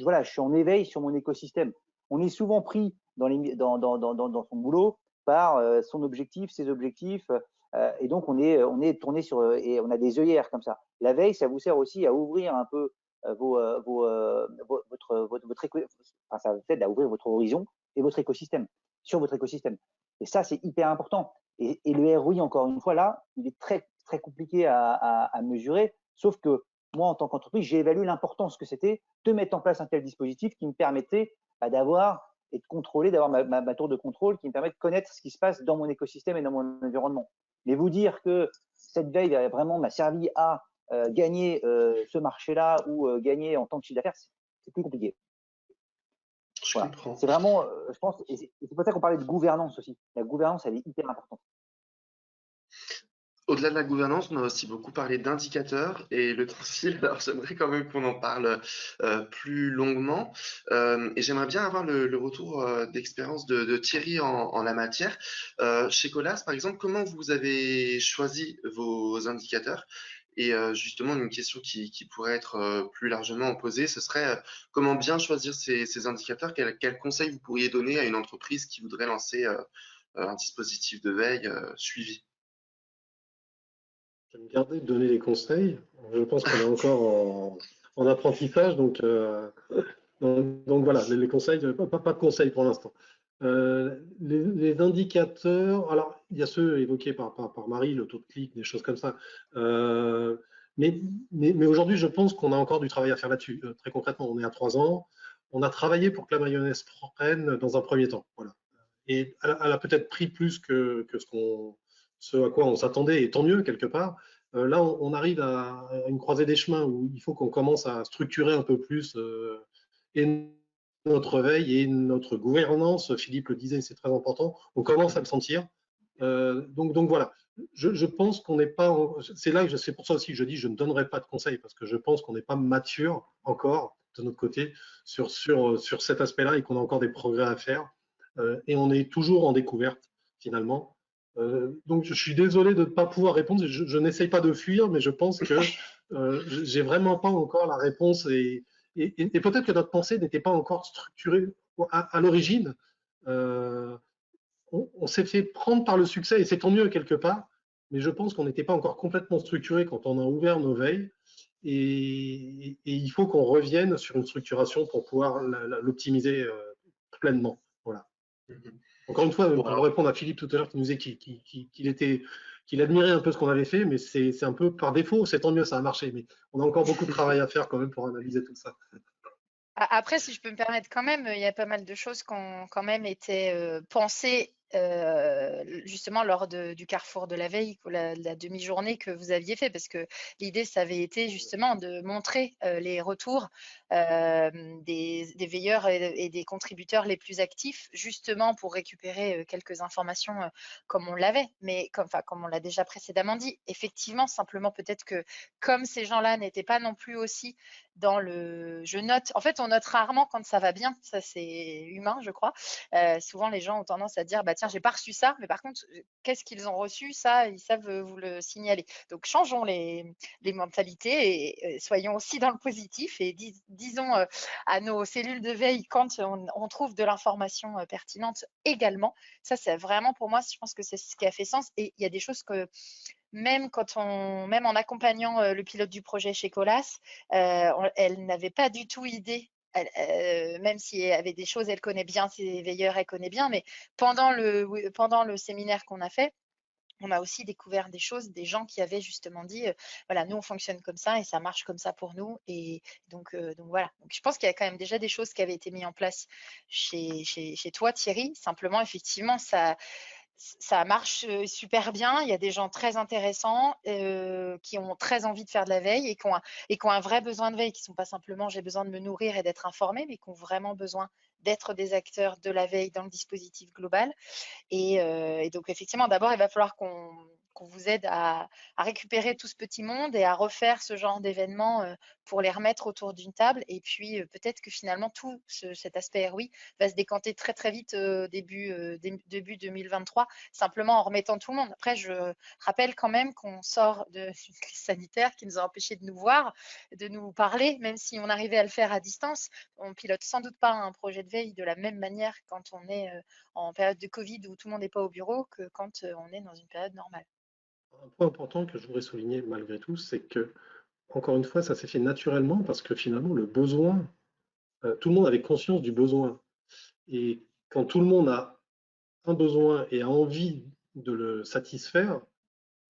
C: voilà, je suis en éveil sur mon écosystème. On est souvent pris dans son boulot par son objectif, ses objectifs, et donc on est tourné sur et on a des œillères comme ça. La veille, ça vous sert aussi à ouvrir un peu enfin, ça vous aide à ouvrir votre horizon et votre écosystème, sur votre écosystème. Et ça, c'est hyper important. Et le ROI, encore une fois, là, il est très, très compliqué à mesurer, sauf que moi, en tant qu'entreprise, j'ai évalué l'importance que c'était de mettre en place un tel dispositif qui me permettait d'avoir et de contrôler, d'avoir ma tour de contrôle qui me permet de connaître ce qui se passe dans mon écosystème et dans mon environnement. Mais vous dire que cette veille vraiment m'a servi à gagner ce marché-là ou gagner en tant que chiffre d'affaires, c'est plus compliqué.
A: Je
C: Voilà.
A: comprends.
C: C'est vraiment, je pense, et c'est pour ça qu'on parlait de gouvernance aussi. La gouvernance, elle est hyper importante.
A: Au-delà de la gouvernance, on a aussi beaucoup parlé d'indicateurs et le temps file, alors j'aimerais quand même qu'on en parle plus longuement. Et j'aimerais bien avoir le retour d'expérience de Thierry en la matière. Chez Colas, par exemple, comment vous avez choisi vos indicateurs? Et justement, une question qui pourrait être plus largement posée, ce serait comment bien choisir ces indicateurs? Quels conseils vous pourriez donner à une entreprise qui voudrait lancer un dispositif de veille suivi?
D: Je vais me garder de donner des conseils. Je pense qu'on est encore en apprentissage, donc voilà, les conseils, pas de conseils pour l'instant. Les indicateurs, alors il y a ceux évoqués par Marie, le taux de clic, des choses comme ça. Mais aujourd'hui, je pense qu'on a encore du travail à faire là-dessus. Très concrètement, on est à 3 ans. On a travaillé pour que la mayonnaise prenne dans un premier temps. Voilà. Et elle a peut-être pris plus que ce à quoi on s'attendait, et tant mieux quelque part. Là, on arrive à une croisée des chemins où il faut qu'on commence à structurer un peu plus et notre veille et notre gouvernance. Philippe le disait, c'est très important. On commence à le sentir. Donc voilà, je pense qu'on n'est pas. C'est là que c'est pour ça aussi que je dis je ne donnerai pas de conseils parce que je pense qu'on n'est pas mature encore de notre côté sur cet aspect-là et qu'on a encore des progrès à faire. Et on est toujours en découverte finalement. Donc je suis désolé de ne pas pouvoir répondre. Je n'essaye pas de fuir, mais je pense que j'ai vraiment pas encore la réponse et peut-être que notre pensée n'était pas encore structurée à l'origine. On s'est fait prendre par le succès et c'est tant mieux quelque part, mais je pense qu'on n'était pas encore complètement structuré quand on a ouvert nos veilles et il faut qu'on revienne sur une structuration pour pouvoir l'optimiser pleinement. Voilà. Encore une fois,
A: Bon,
D: pour
A: alors,
D: répondre à Philippe tout à l'heure qui nous disait qu'il admirait un peu ce qu'on avait fait, mais c'est un peu par défaut, c'est tant mieux, ça a marché, mais on a encore beaucoup de travail à faire quand même pour analyser tout ça.
B: Après, si je peux me permettre quand même, il y a pas mal de choses qui ont quand même été pensées justement lors du carrefour de la veille, la demi-journée que vous aviez fait, parce que l'idée, ça avait été justement de montrer les retours des veilleurs et des contributeurs les plus actifs, justement pour récupérer quelques informations comme on l'avait, mais comme on l'a déjà précédemment dit. Effectivement, simplement peut-être que comme ces gens-là n'étaient pas non plus aussi dans le je note. En fait, on note rarement quand ça va bien. Ça, c'est humain, je crois. Souvent, les gens ont tendance à dire, bah tiens, j'ai pas reçu ça, mais par contre, qu'est-ce qu'ils ont reçu? Ça, ils savent vous le signaler. Donc, changeons les mentalités et soyons aussi dans le positif et disons à nos cellules de veille quand on trouve de l'information pertinente également. Ça, c'est vraiment pour moi, je pense que c'est ce qui a fait sens. Et il y a des choses que même en accompagnant le pilote du projet chez Colas, elle n'avait pas du tout idée. Même si elle avait des choses, elle connaît bien ses veilleurs, elle connaît bien, mais pendant le séminaire qu'on a fait, on a aussi découvert des choses, des gens qui avaient justement dit, voilà, nous on fonctionne comme ça et ça marche comme ça pour nous. Et donc voilà. Donc, je pense qu'il y a quand même déjà des choses qui avaient été mises en place chez toi, Thierry. Simplement, effectivement, ça marche super bien. Il y a des gens très intéressants qui ont très envie de faire de la veille et qui ont un vrai besoin de veille, qui ne sont pas simplement j'ai besoin de me nourrir et d'être informé, mais qui ont vraiment besoin d'être des acteurs de la veille dans le dispositif global. Et donc, effectivement, d'abord, il va falloir qu'on vous aide à récupérer tout ce petit monde et à refaire ce genre d'événements pour les remettre autour d'une table. Et puis, peut-être que finalement, tout cet aspect ROI va se décanter très, très vite début 2023, simplement en remettant tout le monde. Après, je rappelle quand même qu'on sort d'une crise sanitaire qui nous a empêchés de nous voir, de nous parler, même si on arrivait à le faire à distance. On pilote sans doute pas un projet de veille de la même manière quand on est en période de Covid où tout le monde n'est pas au bureau que quand on est dans une période normale.
D: Un point important que je voudrais souligner malgré tout, c'est que, encore une fois, ça s'est fait naturellement parce que finalement, le besoin, tout le monde avait conscience du besoin. Et quand tout le monde a un besoin et a envie de le satisfaire,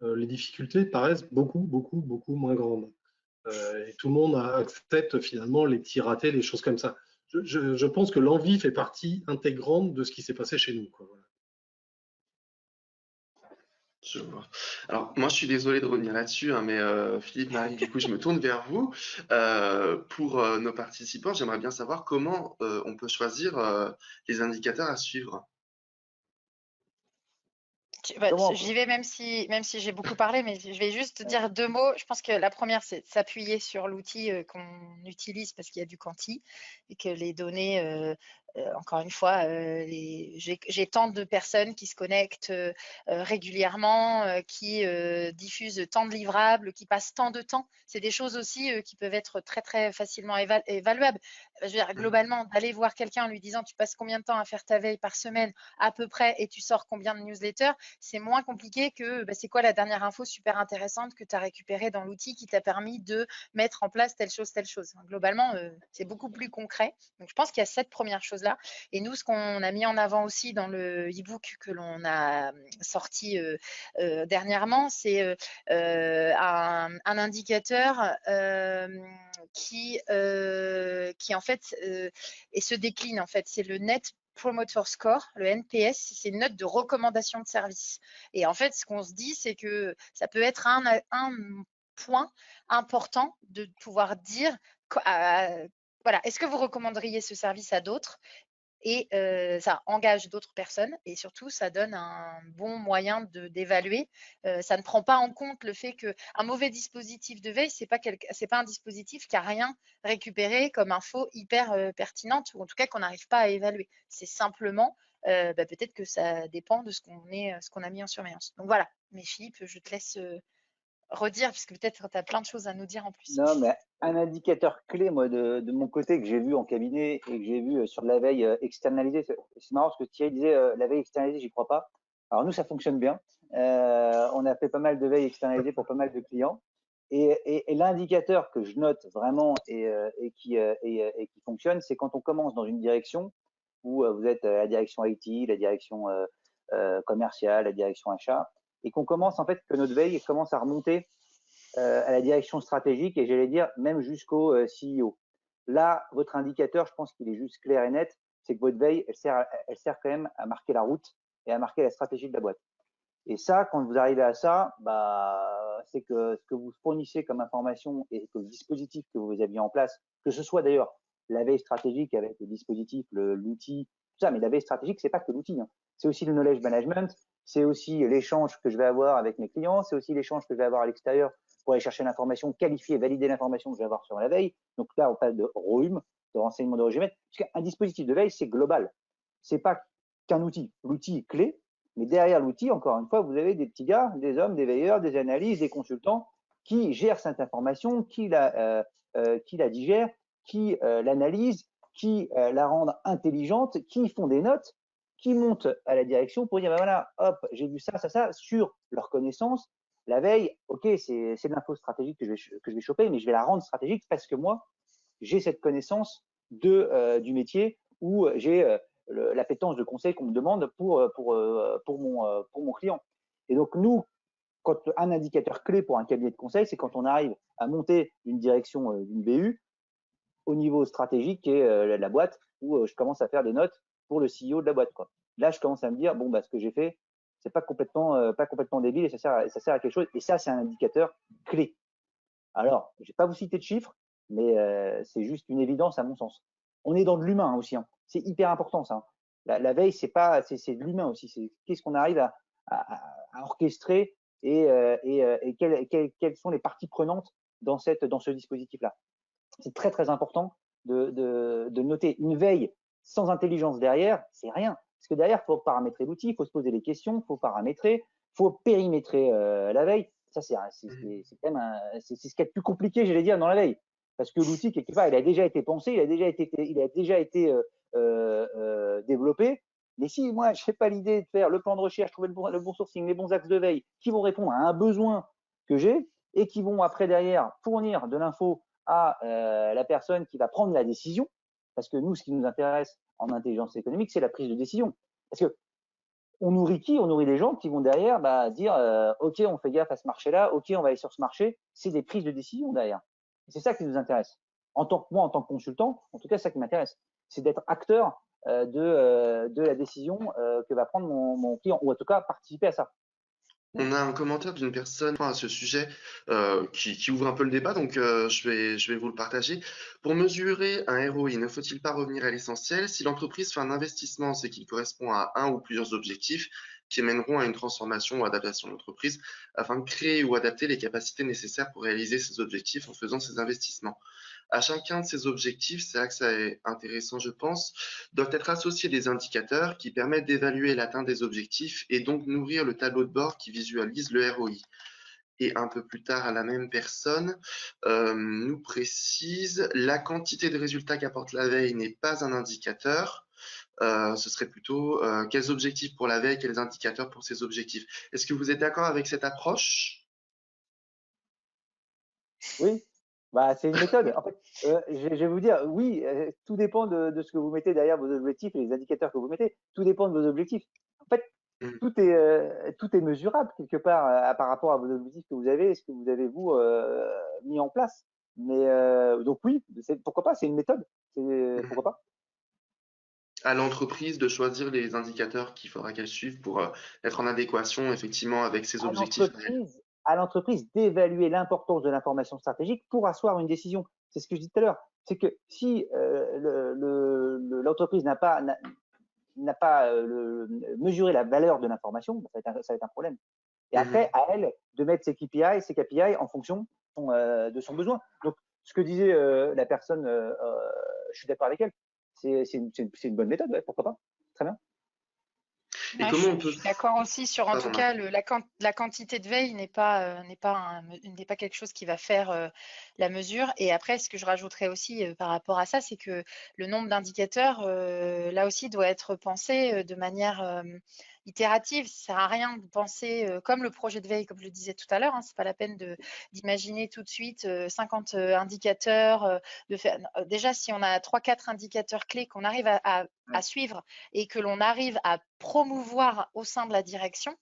D: les difficultés paraissent beaucoup moins grandes. Et tout le monde accepte finalement les petits ratés, les choses comme ça. Je pense que l'envie fait partie intégrante de ce qui s'est passé chez nous, quoi. Voilà.
A: Je vois. Alors, moi, je suis désolé de revenir là-dessus, hein, mais Philippe, Marie, du coup, je me tourne vers vous. Pour nos participants, j'aimerais bien savoir comment on peut choisir les indicateurs à suivre.
C: Comment?
B: J'y vais même si j'ai beaucoup parlé, mais je vais juste dire 2 mots. Je pense que la première, c'est de s'appuyer sur l'outil qu'on utilise parce qu'il y a du quanti et que les données, encore une fois, j'ai tant de personnes qui se connectent régulièrement, qui diffusent tant de livrables, qui passent tant de temps. C'est des choses aussi qui peuvent être très, très facilement évaluables. Je veux dire, globalement, d'aller voir quelqu'un en lui disant tu passes combien de temps à faire ta veille par semaine à peu près et tu sors combien de newsletters, c'est moins compliqué que c'est quoi la dernière info super intéressante que tu as récupérée dans l'outil qui t'a permis de mettre en place telle chose, telle chose. Globalement, c'est beaucoup plus concret. Donc, je pense qu'il y a cette première chose-là. Et nous, ce qu'on a mis en avant aussi dans le e-book que l'on a sorti dernièrement, c'est un indicateur qui en fait et se décline en fait. C'est le Net Promoter Score, le NPS, c'est une note de recommandation de service. Et en fait, ce qu'on se dit, c'est que ça peut être un point important de pouvoir dire, voilà, est-ce que vous recommanderiez ce service à d'autres? Et ça engage d'autres personnes et surtout, ça donne un bon moyen d'évaluer. Ça ne prend pas en compte le fait qu'un mauvais dispositif de veille, c'est pas un dispositif qui a rien récupéré comme info hyper pertinente ou en tout cas qu'on n'arrive pas à évaluer. C'est simplement, peut-être que ça dépend de ce qu'on a mis en surveillance. Donc voilà. Mais Philippe, je te laisse redire parce que peut-être tu as plein de choses à nous dire en plus.
C: Non, mais un indicateur clé, moi, de mon côté, que j'ai vu en cabinet et que j'ai vu sur de la veille externalisée, c'est marrant ce que Thierry disait, la veille externalisée, j'y crois pas. Alors nous, ça fonctionne bien. On a fait pas mal de veille externalisée pour pas mal de clients. Et l'indicateur que je note vraiment et qui fonctionne, c'est quand on commence dans une direction où vous êtes la direction IT, la direction commerciale, la direction achat, et qu'on commence en fait que notre veille commence à remonter à la direction stratégique et j'allais dire même jusqu'au CEO. Là, votre indicateur, je pense qu'il est juste clair et net, c'est que votre veille, elle sert quand même à marquer la route et à marquer la stratégie de la boîte. Et ça, quand vous arrivez à ça, c'est que ce que vous fournissez comme information et que le dispositif que vous aviez en place, que ce soit d'ailleurs la veille stratégique avec le dispositif, l'outil, tout ça, mais la veille stratégique, c'est pas que l'outil, hein. C'est aussi le knowledge management, c'est aussi l'échange que je vais avoir avec mes clients, c'est aussi l'échange que je vais avoir à l'extérieur pour aller chercher l'information, qualifier, valider l'information que je vais avoir sur la veille. Donc là, on parle de ROHUM, de renseignement de régime, puisqu'un dispositif de veille, c'est global. C'est pas qu'un outil. L'outil est clé, mais derrière l'outil, encore une fois, vous avez des petits gars, des hommes, des veilleurs, des analyses, des consultants qui gèrent cette information, qui la digèrent, qui l'analysent, qui la rendent intelligente, qui font des notes, qui montent à la direction pour dire, voilà, hop, j'ai vu ça, sur leur connaissance, la veille, ok, c'est de l'info stratégique que je vais choper, mais je vais la rendre stratégique parce que moi, j'ai cette connaissance du métier où j'ai l'appétence de conseil qu'on me demande pour mon client. Et donc, nous, quand un indicateur clé pour un cabinet de conseil, c'est quand on arrive à monter une direction d'une BU au niveau stratégique qui est la boîte où je commence à faire des notes pour le CEO de la boîte, quoi. Là, je commence à me dire, bon, bah, ce que j'ai fait, c'est pas complètement débile et ça sert à quelque chose. Et ça, c'est un indicateur clé. Alors, je vais pas vous citer de chiffres, mais c'est juste une évidence à mon sens. On est dans de l'humain aussi, hein. C'est hyper important ça. La veille, c'est de l'humain aussi. C'est qu'est-ce qu'on arrive à orchestrer et quelles sont les parties prenantes dans ce dispositif-là. C'est très très important de noter. Une veille sans intelligence derrière, c'est rien. Parce que derrière, il faut paramétrer l'outil, il faut se poser les questions, il faut paramétrer, il faut périmétrer la veille. Ça, c'est quand même c'est ce qui est le plus compliqué, j'allais dire, dans la veille. Parce que l'outil, quelque part, il a déjà été pensé, il a déjà été développé. Mais si moi, je n'ai pas l'idée de faire le plan de recherche, trouver le bon sourcing, les bons axes de veille, qui vont répondre à un besoin que j'ai et qui vont après derrière fournir de l'info à la personne qui va prendre la décision, parce que nous, ce qui nous intéresse en intelligence économique, c'est la prise de décision. Parce que on nourrit qui? On nourrit les gens qui vont derrière dire ok, on fait gaffe à ce marché-là, ok, on va aller sur ce marché. C'est des prises de décision derrière. C'est ça qui nous intéresse. En tant que consultant, en tout cas, c'est ça qui m'intéresse, c'est d'être acteur de la décision que va prendre mon client, ou en tout cas participer à ça.
A: On a un commentaire d'une personne à ce sujet qui ouvre un peu le débat, donc je vais vous le partager. Pour mesurer un ROI, ne faut-il pas revenir à l'essentiel? Si l'entreprise fait un investissement, c'est qu'il correspond à un ou plusieurs objectifs qui mèneront à une transformation ou adaptation de l'entreprise afin de créer ou adapter les capacités nécessaires pour réaliser ces objectifs en faisant ces investissements. À chacun de ces objectifs, c'est là que ça est intéressant, je pense, doivent être associés des indicateurs qui permettent d'évaluer l'atteinte des objectifs et donc nourrir le tableau de bord qui visualise le ROI. Et un peu plus tard, la même personne nous précise la quantité de résultats qu'apporte la veille n'est pas un indicateur. Ce serait plutôt quels objectifs pour la veille, quels indicateurs pour ces objectifs. Est-ce que vous êtes d'accord avec cette approche?
C: Oui, bah, c'est une méthode. En fait, je vais vous dire, oui, tout dépend de ce que vous mettez derrière vos objectifs et les indicateurs que vous mettez. Tout dépend de vos objectifs. En fait,
A: Mm.
C: tout est mesurable quelque part par rapport à vos objectifs que vous avez et ce que vous avez vous mis en place. Mais donc oui, pourquoi pas, c'est une méthode. Pourquoi pas?
A: À l'entreprise de choisir les indicateurs qu'il faudra qu'elle suive pour être en adéquation effectivement avec ses
C: À
A: objectifs.
C: l'entreprise d'évaluer l'importance de l'information stratégique pour asseoir une décision. C'est ce que je dis tout à l'heure. C'est que si l'entreprise n'a pas mesuré la valeur de l'information, ça va être un problème. Et après, à elle de mettre ses KPI en fonction de son besoin. Donc, ce que disait la personne, je suis d'accord avec elle. C'est une bonne méthode, ouais, pourquoi pas. Très bien.
A: Et
B: Ouais,
A: comment on
B: je
A: peut...
B: suis d'accord aussi sur, en tout
A: Pardon,
B: cas, la quantité de veille n'est pas quelque chose qui va faire la mesure. Et après, ce que je rajouterais aussi par rapport à ça, c'est que le nombre d'indicateurs, là aussi, doit être pensé de manière itérative. Ça sert à rien de penser comme le projet de veille, comme je le disais tout à l'heure. Hein, c'est pas la peine d'imaginer tout de suite 50 indicateurs. Déjà, si on a 3-4 indicateurs clés qu'on arrive à suivre et que l'on arrive à promouvoir au sein de la direction,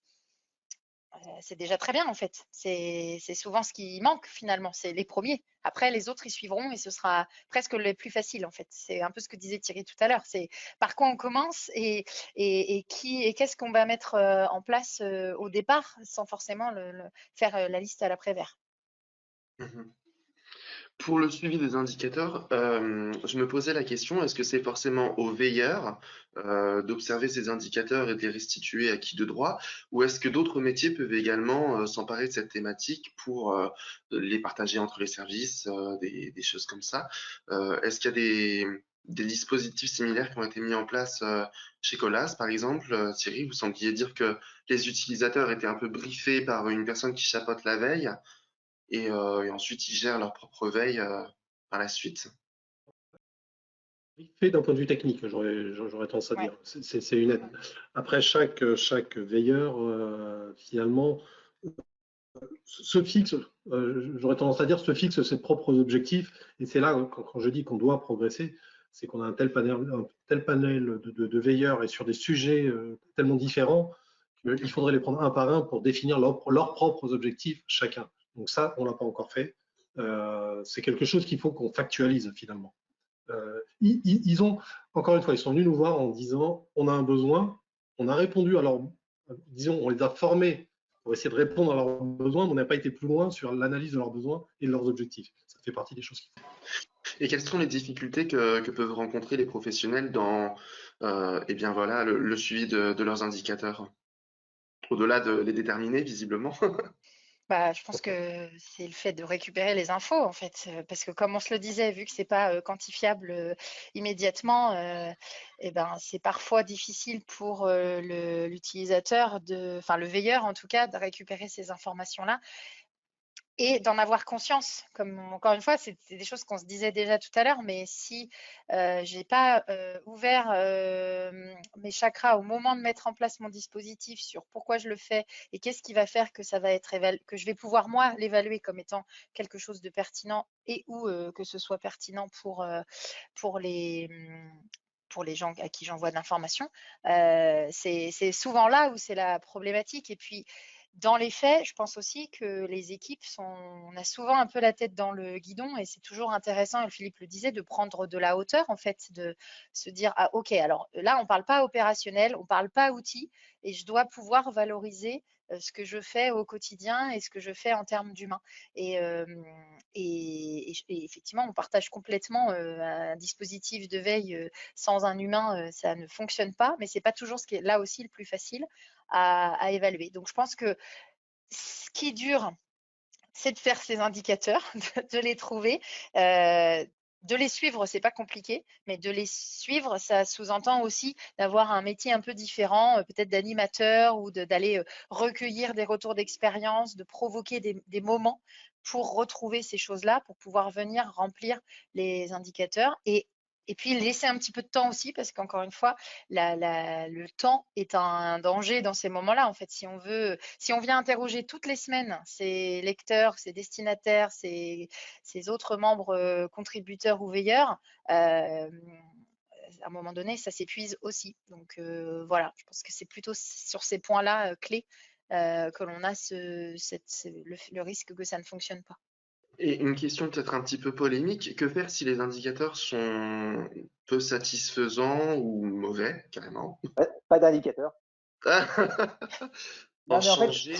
B: c'est déjà très bien en fait. C'est souvent ce qui manque finalement, c'est les premiers. Après, les autres, ils suivront et ce sera presque les plus faciles en fait. C'est un peu ce que disait Thierry tout à l'heure. C'est par quoi on commence et qu'est-ce qu'on va mettre en place au départ sans forcément faire la liste à l'après-vert.
A: Mhm. Pour le suivi des indicateurs, je me posais la question, est-ce que c'est forcément aux veilleurs d'observer ces indicateurs et de les restituer à qui de droit, ou est-ce que d'autres métiers peuvent également s'emparer de cette thématique pour les partager entre les services, des choses comme ça? Est-ce qu'il y a des dispositifs similaires qui ont été mis en place chez Colas, par exemple? Thierry, vous sembliez dire que les utilisateurs étaient un peu briefés par une personne qui chapeaute la veille et ensuite ils gèrent leur propre veille par la suite.
D: Fait d'un point de vue technique, j'aurais tendance à
B: Ouais.
D: dire. C'est une aide. Après, chaque veilleur, finalement, se fixe, j'aurais tendance à dire, se fixe ses propres objectifs. Et c'est là, quand je dis qu'on doit progresser, c'est qu'on a un tel panel de veilleurs et sur des sujets tellement différents qu'il faudrait les prendre un par un pour définir leurs propres objectifs chacun. Donc ça, on l'a pas encore fait. C'est quelque chose qu'il faut qu'on factualise finalement. Ils ont, encore une fois, ils sont venus nous voir en disant, on a un besoin, on a répondu à leur, disons, on les a formés pour essayer de répondre à leurs besoins, mais on n'a pas été plus loin sur l'analyse de leurs besoins et de leurs objectifs. Ça fait partie des choses qu'il faut.
A: Et quelles sont les difficultés que peuvent rencontrer les professionnels dans eh bien voilà, le suivi de leurs indicateurs, au-delà de les déterminer visiblement?
B: Bah, je pense que c'est le fait de récupérer les infos, en fait, parce que comme on se le disait, vu que c'est pas quantifiable immédiatement, eh ben, c'est parfois difficile pour l'utilisateur, enfin le veilleur en tout cas, de récupérer ces informations-là et d'en avoir conscience. Comme encore une fois, c'est des choses qu'on se disait déjà tout à l'heure, mais si j'ai pas ouvert mes chakras au moment de mettre en place mon dispositif sur pourquoi je le fais et qu'est-ce qui va faire que ça va être que je vais pouvoir moi l'évaluer comme étant quelque chose de pertinent et ou que ce soit pertinent pour les gens à qui j'envoie de l'information, c'est souvent là où c'est la problématique. Et puis dans les faits, je pense aussi que les équipes on a souvent un peu la tête dans le guidon et c'est toujours intéressant, et Philippe le disait, de prendre de la hauteur en fait, de se dire ah ok, alors là on parle pas opérationnel, on parle pas outils et je dois pouvoir valoriser ce que je fais au quotidien et ce que je fais en termes d'humain. Et effectivement, on partage complètement un dispositif de veille sans un humain, ça ne fonctionne pas, mais c'est pas toujours ce qui est là aussi le plus facile à évaluer. Donc je pense que ce qui est dur, c'est de faire ces indicateurs, de les trouver. De les suivre, c'est pas compliqué, mais de les suivre, ça sous-entend aussi d'avoir un métier un peu différent, peut-être d'animateur ou d'aller recueillir des retours d'expérience, de provoquer des moments pour retrouver ces choses-là, pour pouvoir venir remplir les indicateurs et puis laisser un petit peu de temps aussi, parce qu'encore une fois, le temps est un danger dans ces moments-là. En fait, si on vient interroger toutes les semaines ses lecteurs, ses destinataires, ses autres membres contributeurs ou veilleurs, à un moment donné, ça s'épuise aussi. Donc voilà, je pense que c'est plutôt sur ces points-là clés que l'on a le risque que ça ne fonctionne pas.
A: Et une question peut-être un petit peu polémique, que faire si les indicateurs sont peu satisfaisants ou mauvais, carrément?
C: Pas d'indicateur.
A: En
C: Non, mais en fait,
A: changer?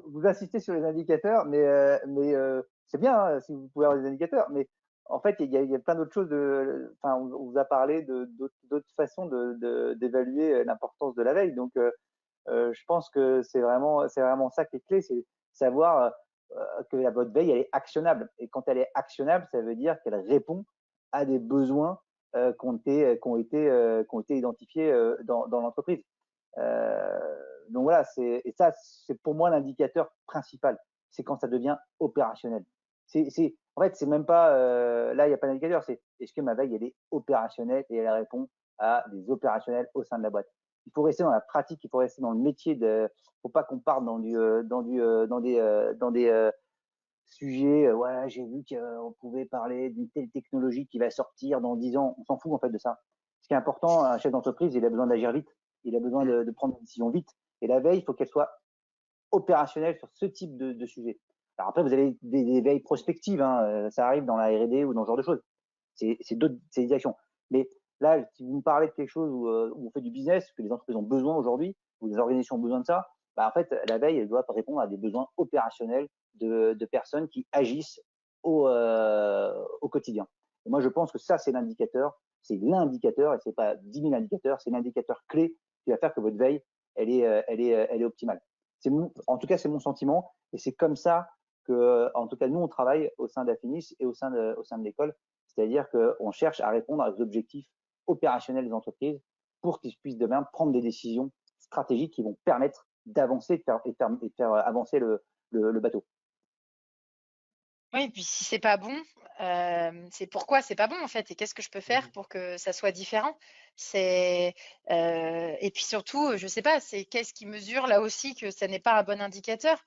C: vous insistez sur les indicateurs, mais c'est bien hein, si vous pouvez avoir des indicateurs, mais en fait, il y a plein d'autres choses. Enfin, on vous a parlé d'autres façons d'évaluer l'importance de la veille. Donc, je pense que c'est vraiment ça qui est clé, c'est savoir que votre veille, elle est actionnable. Et quand elle est actionnable, ça veut dire qu'elle répond à des besoins qui ont été identifiés dans l'entreprise. Donc voilà, et ça, c'est pour moi l'indicateur principal. C'est quand ça devient opérationnel. En fait, c'est même pas, là, il n'y a pas d'indicateur, c'est est-ce que ma veille, elle est opérationnelle et elle répond à des opérationnels au sein de la boîte. Il faut rester dans la pratique, il faut rester dans le métier. Il ne faut pas qu'on parte dans des sujets. Ouais, j'ai vu qu'on pouvait parler d'une telle technologie qui va sortir dans 10 ans. On s'en fout en fait de ça. Ce qui est important, un chef d'entreprise, il a besoin d'agir vite. Il a besoin de prendre des décisions vite. Et la veille, il faut qu'elle soit opérationnelle sur ce type de sujet. Alors après, vous avez des veilles prospectives. Hein, ça arrive dans la R&D ou dans ce genre de choses. C'est des actions. Mais là, si vous me parlez de quelque chose où on fait du business, que les entreprises ont besoin aujourd'hui, ou les organisations ont besoin de ça, bah en fait, la veille, elle doit répondre à des besoins opérationnels de personnes qui agissent au quotidien. Et moi, je pense que ça, c'est l'indicateur, et c'est pas 10 000 indicateurs, c'est l'indicateur clé qui va faire que votre veille, elle est optimale. En tout cas, c'est mon sentiment, et c'est comme ça que, en tout cas, nous, on travaille au sein d'Affinis et au sein de l'école, c'est-à-dire qu'on cherche à répondre aux objectifs opérationnels des entreprises pour qu'ils puissent demain prendre des décisions stratégiques qui vont permettre d'avancer et de faire avancer le bateau.
B: Oui, et puis si c'est pas bon, c'est pourquoi c'est pas bon en fait, et qu'est-ce que je peux faire pour que ça soit différent? Et puis surtout, je sais pas, c'est qu'est-ce qui mesure là aussi que ça n'est pas un bon indicateur.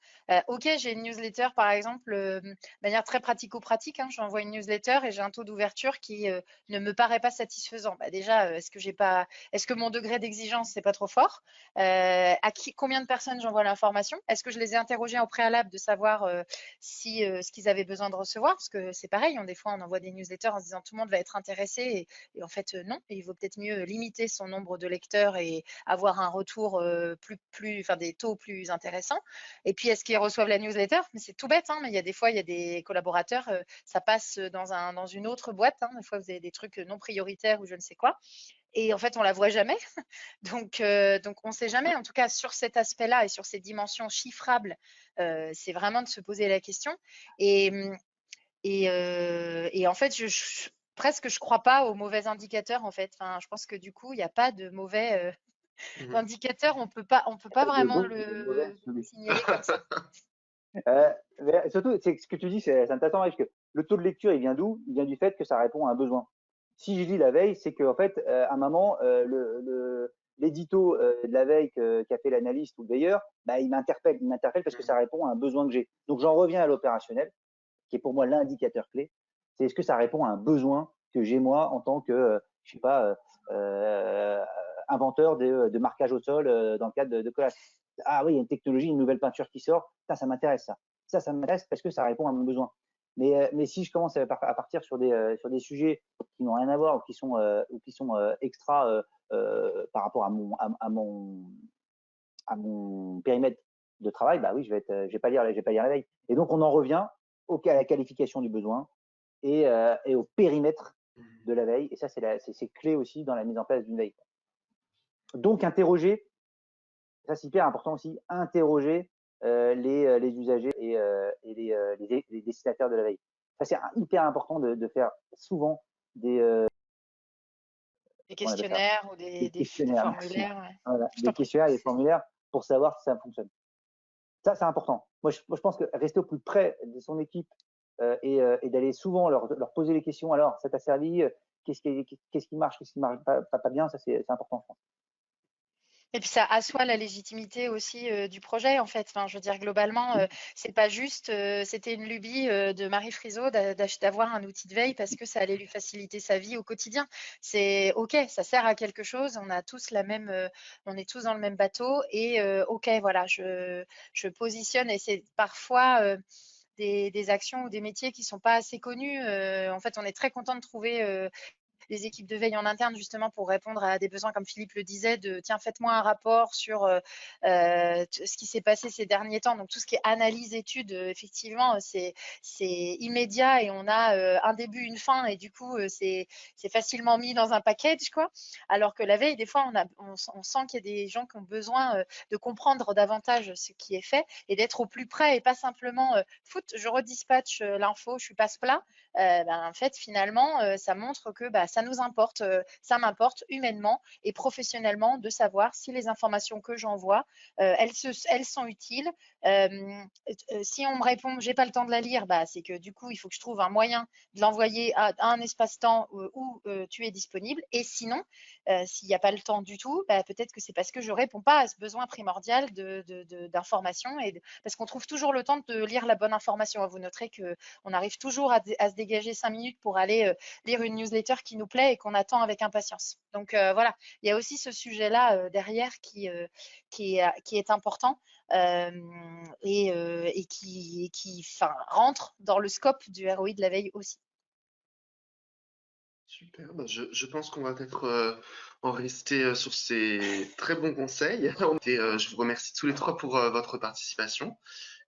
B: Ok, j'ai une newsletter par exemple, de manière très pratico-pratique, hein, j'envoie une newsletter et j'ai un taux d'ouverture qui ne me paraît pas satisfaisant. Bah déjà, est-ce que mon degré d'exigence c'est pas trop fort? Combien de personnes j'envoie l'information? Est-ce que je les ai interrogés au préalable de savoir si ce qu'ils avaient besoin de recevoir? Parce que c'est pareil, des fois on envoie des newsletters en se disant tout le monde va être intéressé et en fait, non. Et il vaut peut-être mieux limiter son nombre de lecteurs et avoir un retour enfin des taux plus intéressants. Et puis, est-ce qu'ils reçoivent la newsletter? Mais c'est tout bête, hein, mais il y a des fois, il y a des collaborateurs, ça passe dans une autre boîte. Hein. Des fois, vous avez des trucs non prioritaires ou je ne sais quoi. Et en fait, on la voit jamais. Donc, on ne sait jamais. En tout cas, sur cet aspect-là et sur ces dimensions chiffrables, c'est vraiment de se poser la question. Et en fait, presque, je crois pas aux mauvais indicateurs, en fait. Enfin, je pense que du coup, il n'y a pas de mauvais indicateur. On peut pas
C: De
B: vraiment
C: bonnes et de mauvaises
B: le
C: solutions.
B: signaler comme ça.
C: Mais surtout, c'est ce que tu dis, c'est intéressant, parce que le taux de lecture, il vient d'où? Il vient du fait que ça répond à un besoin. Si je lis la veille, c'est qu'en fait, à un moment, l'édito de la veille qu'a fait l'analyste ou le veilleur, bah, il m'interpelle parce que ça répond à un besoin que j'ai. Donc j'en reviens à l'opérationnel, qui est pour moi l'indicateur clé. C'est est-ce que ça répond à un besoin que j'ai moi en tant que, je sais pas, inventeur de marquage au sol dans le cadre de Colas. Ah oui, il y a une technologie, une nouvelle peinture qui sort, ça m'intéresse ça. Ça m'intéresse parce que ça répond à mon besoin. Mais si je commence à partir sur des sujets qui n'ont rien à voir ou qui sont extra par rapport à mon périmètre de travail, bah oui, je vais pas lire la veille. Et donc on en revient à la qualification du besoin et au périmètre de la veille. Et ça, c'est clé aussi dans la mise en place d'une veille. Donc interroger, ça c'est hyper important aussi, interroger les usagers et les destinataires de la veille. Ça c'est hyper important de faire souvent des
B: questionnaires ou
C: des
B: des
C: questionnaires, merci.
B: formulaires. Ouais.
C: Voilà,
B: Je
C: des
B: t'en prie.
C: questionnaires et des formulaires pour savoir si ça fonctionne. Ça c'est important. Moi je pense que rester au plus près de son équipe et d'aller souvent leur poser les questions. Alors, ça t'a servi? Qu'est-ce qui marche? Qu'est-ce qui marche pas bien? Ça c'est important, je pense.
B: Et puis ça assoit la légitimité aussi du projet en fait. Enfin, je veux dire globalement, c'est pas juste. C'était une lubie de Marie Friseau d'avoir un outil de veille parce que ça allait lui faciliter sa vie au quotidien. C'est ok, ça sert à quelque chose. On a tous on est tous dans le même bateau et ok, voilà, je positionne et c'est parfois des actions ou des métiers qui sont pas assez connus. En fait, on est très content de trouver des équipes de veille en interne justement pour répondre à des besoins, comme Philippe le disait, de tiens, faites-moi un rapport sur ce qui s'est passé ces derniers temps. Donc tout ce qui est analyse, étude, effectivement, c'est immédiat et on a un début, une fin et du coup, c'est facilement mis dans un package, quoi. Alors que la veille, des fois, on sent qu'il y a des gens qui ont besoin de comprendre davantage ce qui est fait et d'être au plus près et pas simplement je redispatche l'info, je suis passe-plat. En fait, finalement, ça montre que ça nous importe, ça m'importe humainement et professionnellement de savoir si les informations que j'envoie, elles sont utiles. Si on me répond, j'ai pas le temps de la lire, c'est que du coup, il faut que je trouve un moyen de l'envoyer à un espace-temps où tu es disponible. Et sinon, s'il n'y a pas le temps du tout, peut-être que c'est parce que je réponds pas à ce besoin primordial d'information parce qu'on trouve toujours le temps de lire la bonne information. Vous noterez que on arrive toujours à se dégager 5 minutes pour aller lire une newsletter qui nous plaît et qu'on attend avec impatience. Donc voilà, il y a aussi ce sujet-là derrière qui est important et qui rentre dans le scope du ROI de la veille aussi.
A: Super, je pense qu'on va peut-être en rester sur ces très bons conseils. Et, je vous remercie tous les trois pour votre participation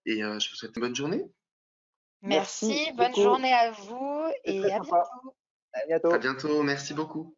A: et je vous souhaite une bonne journée.
B: Merci, bonne
C: beaucoup.
B: journée à vous
C: C'est
B: et
C: très
B: à
C: sympa.
B: bientôt.
C: À bientôt.
A: À bientôt, merci beaucoup.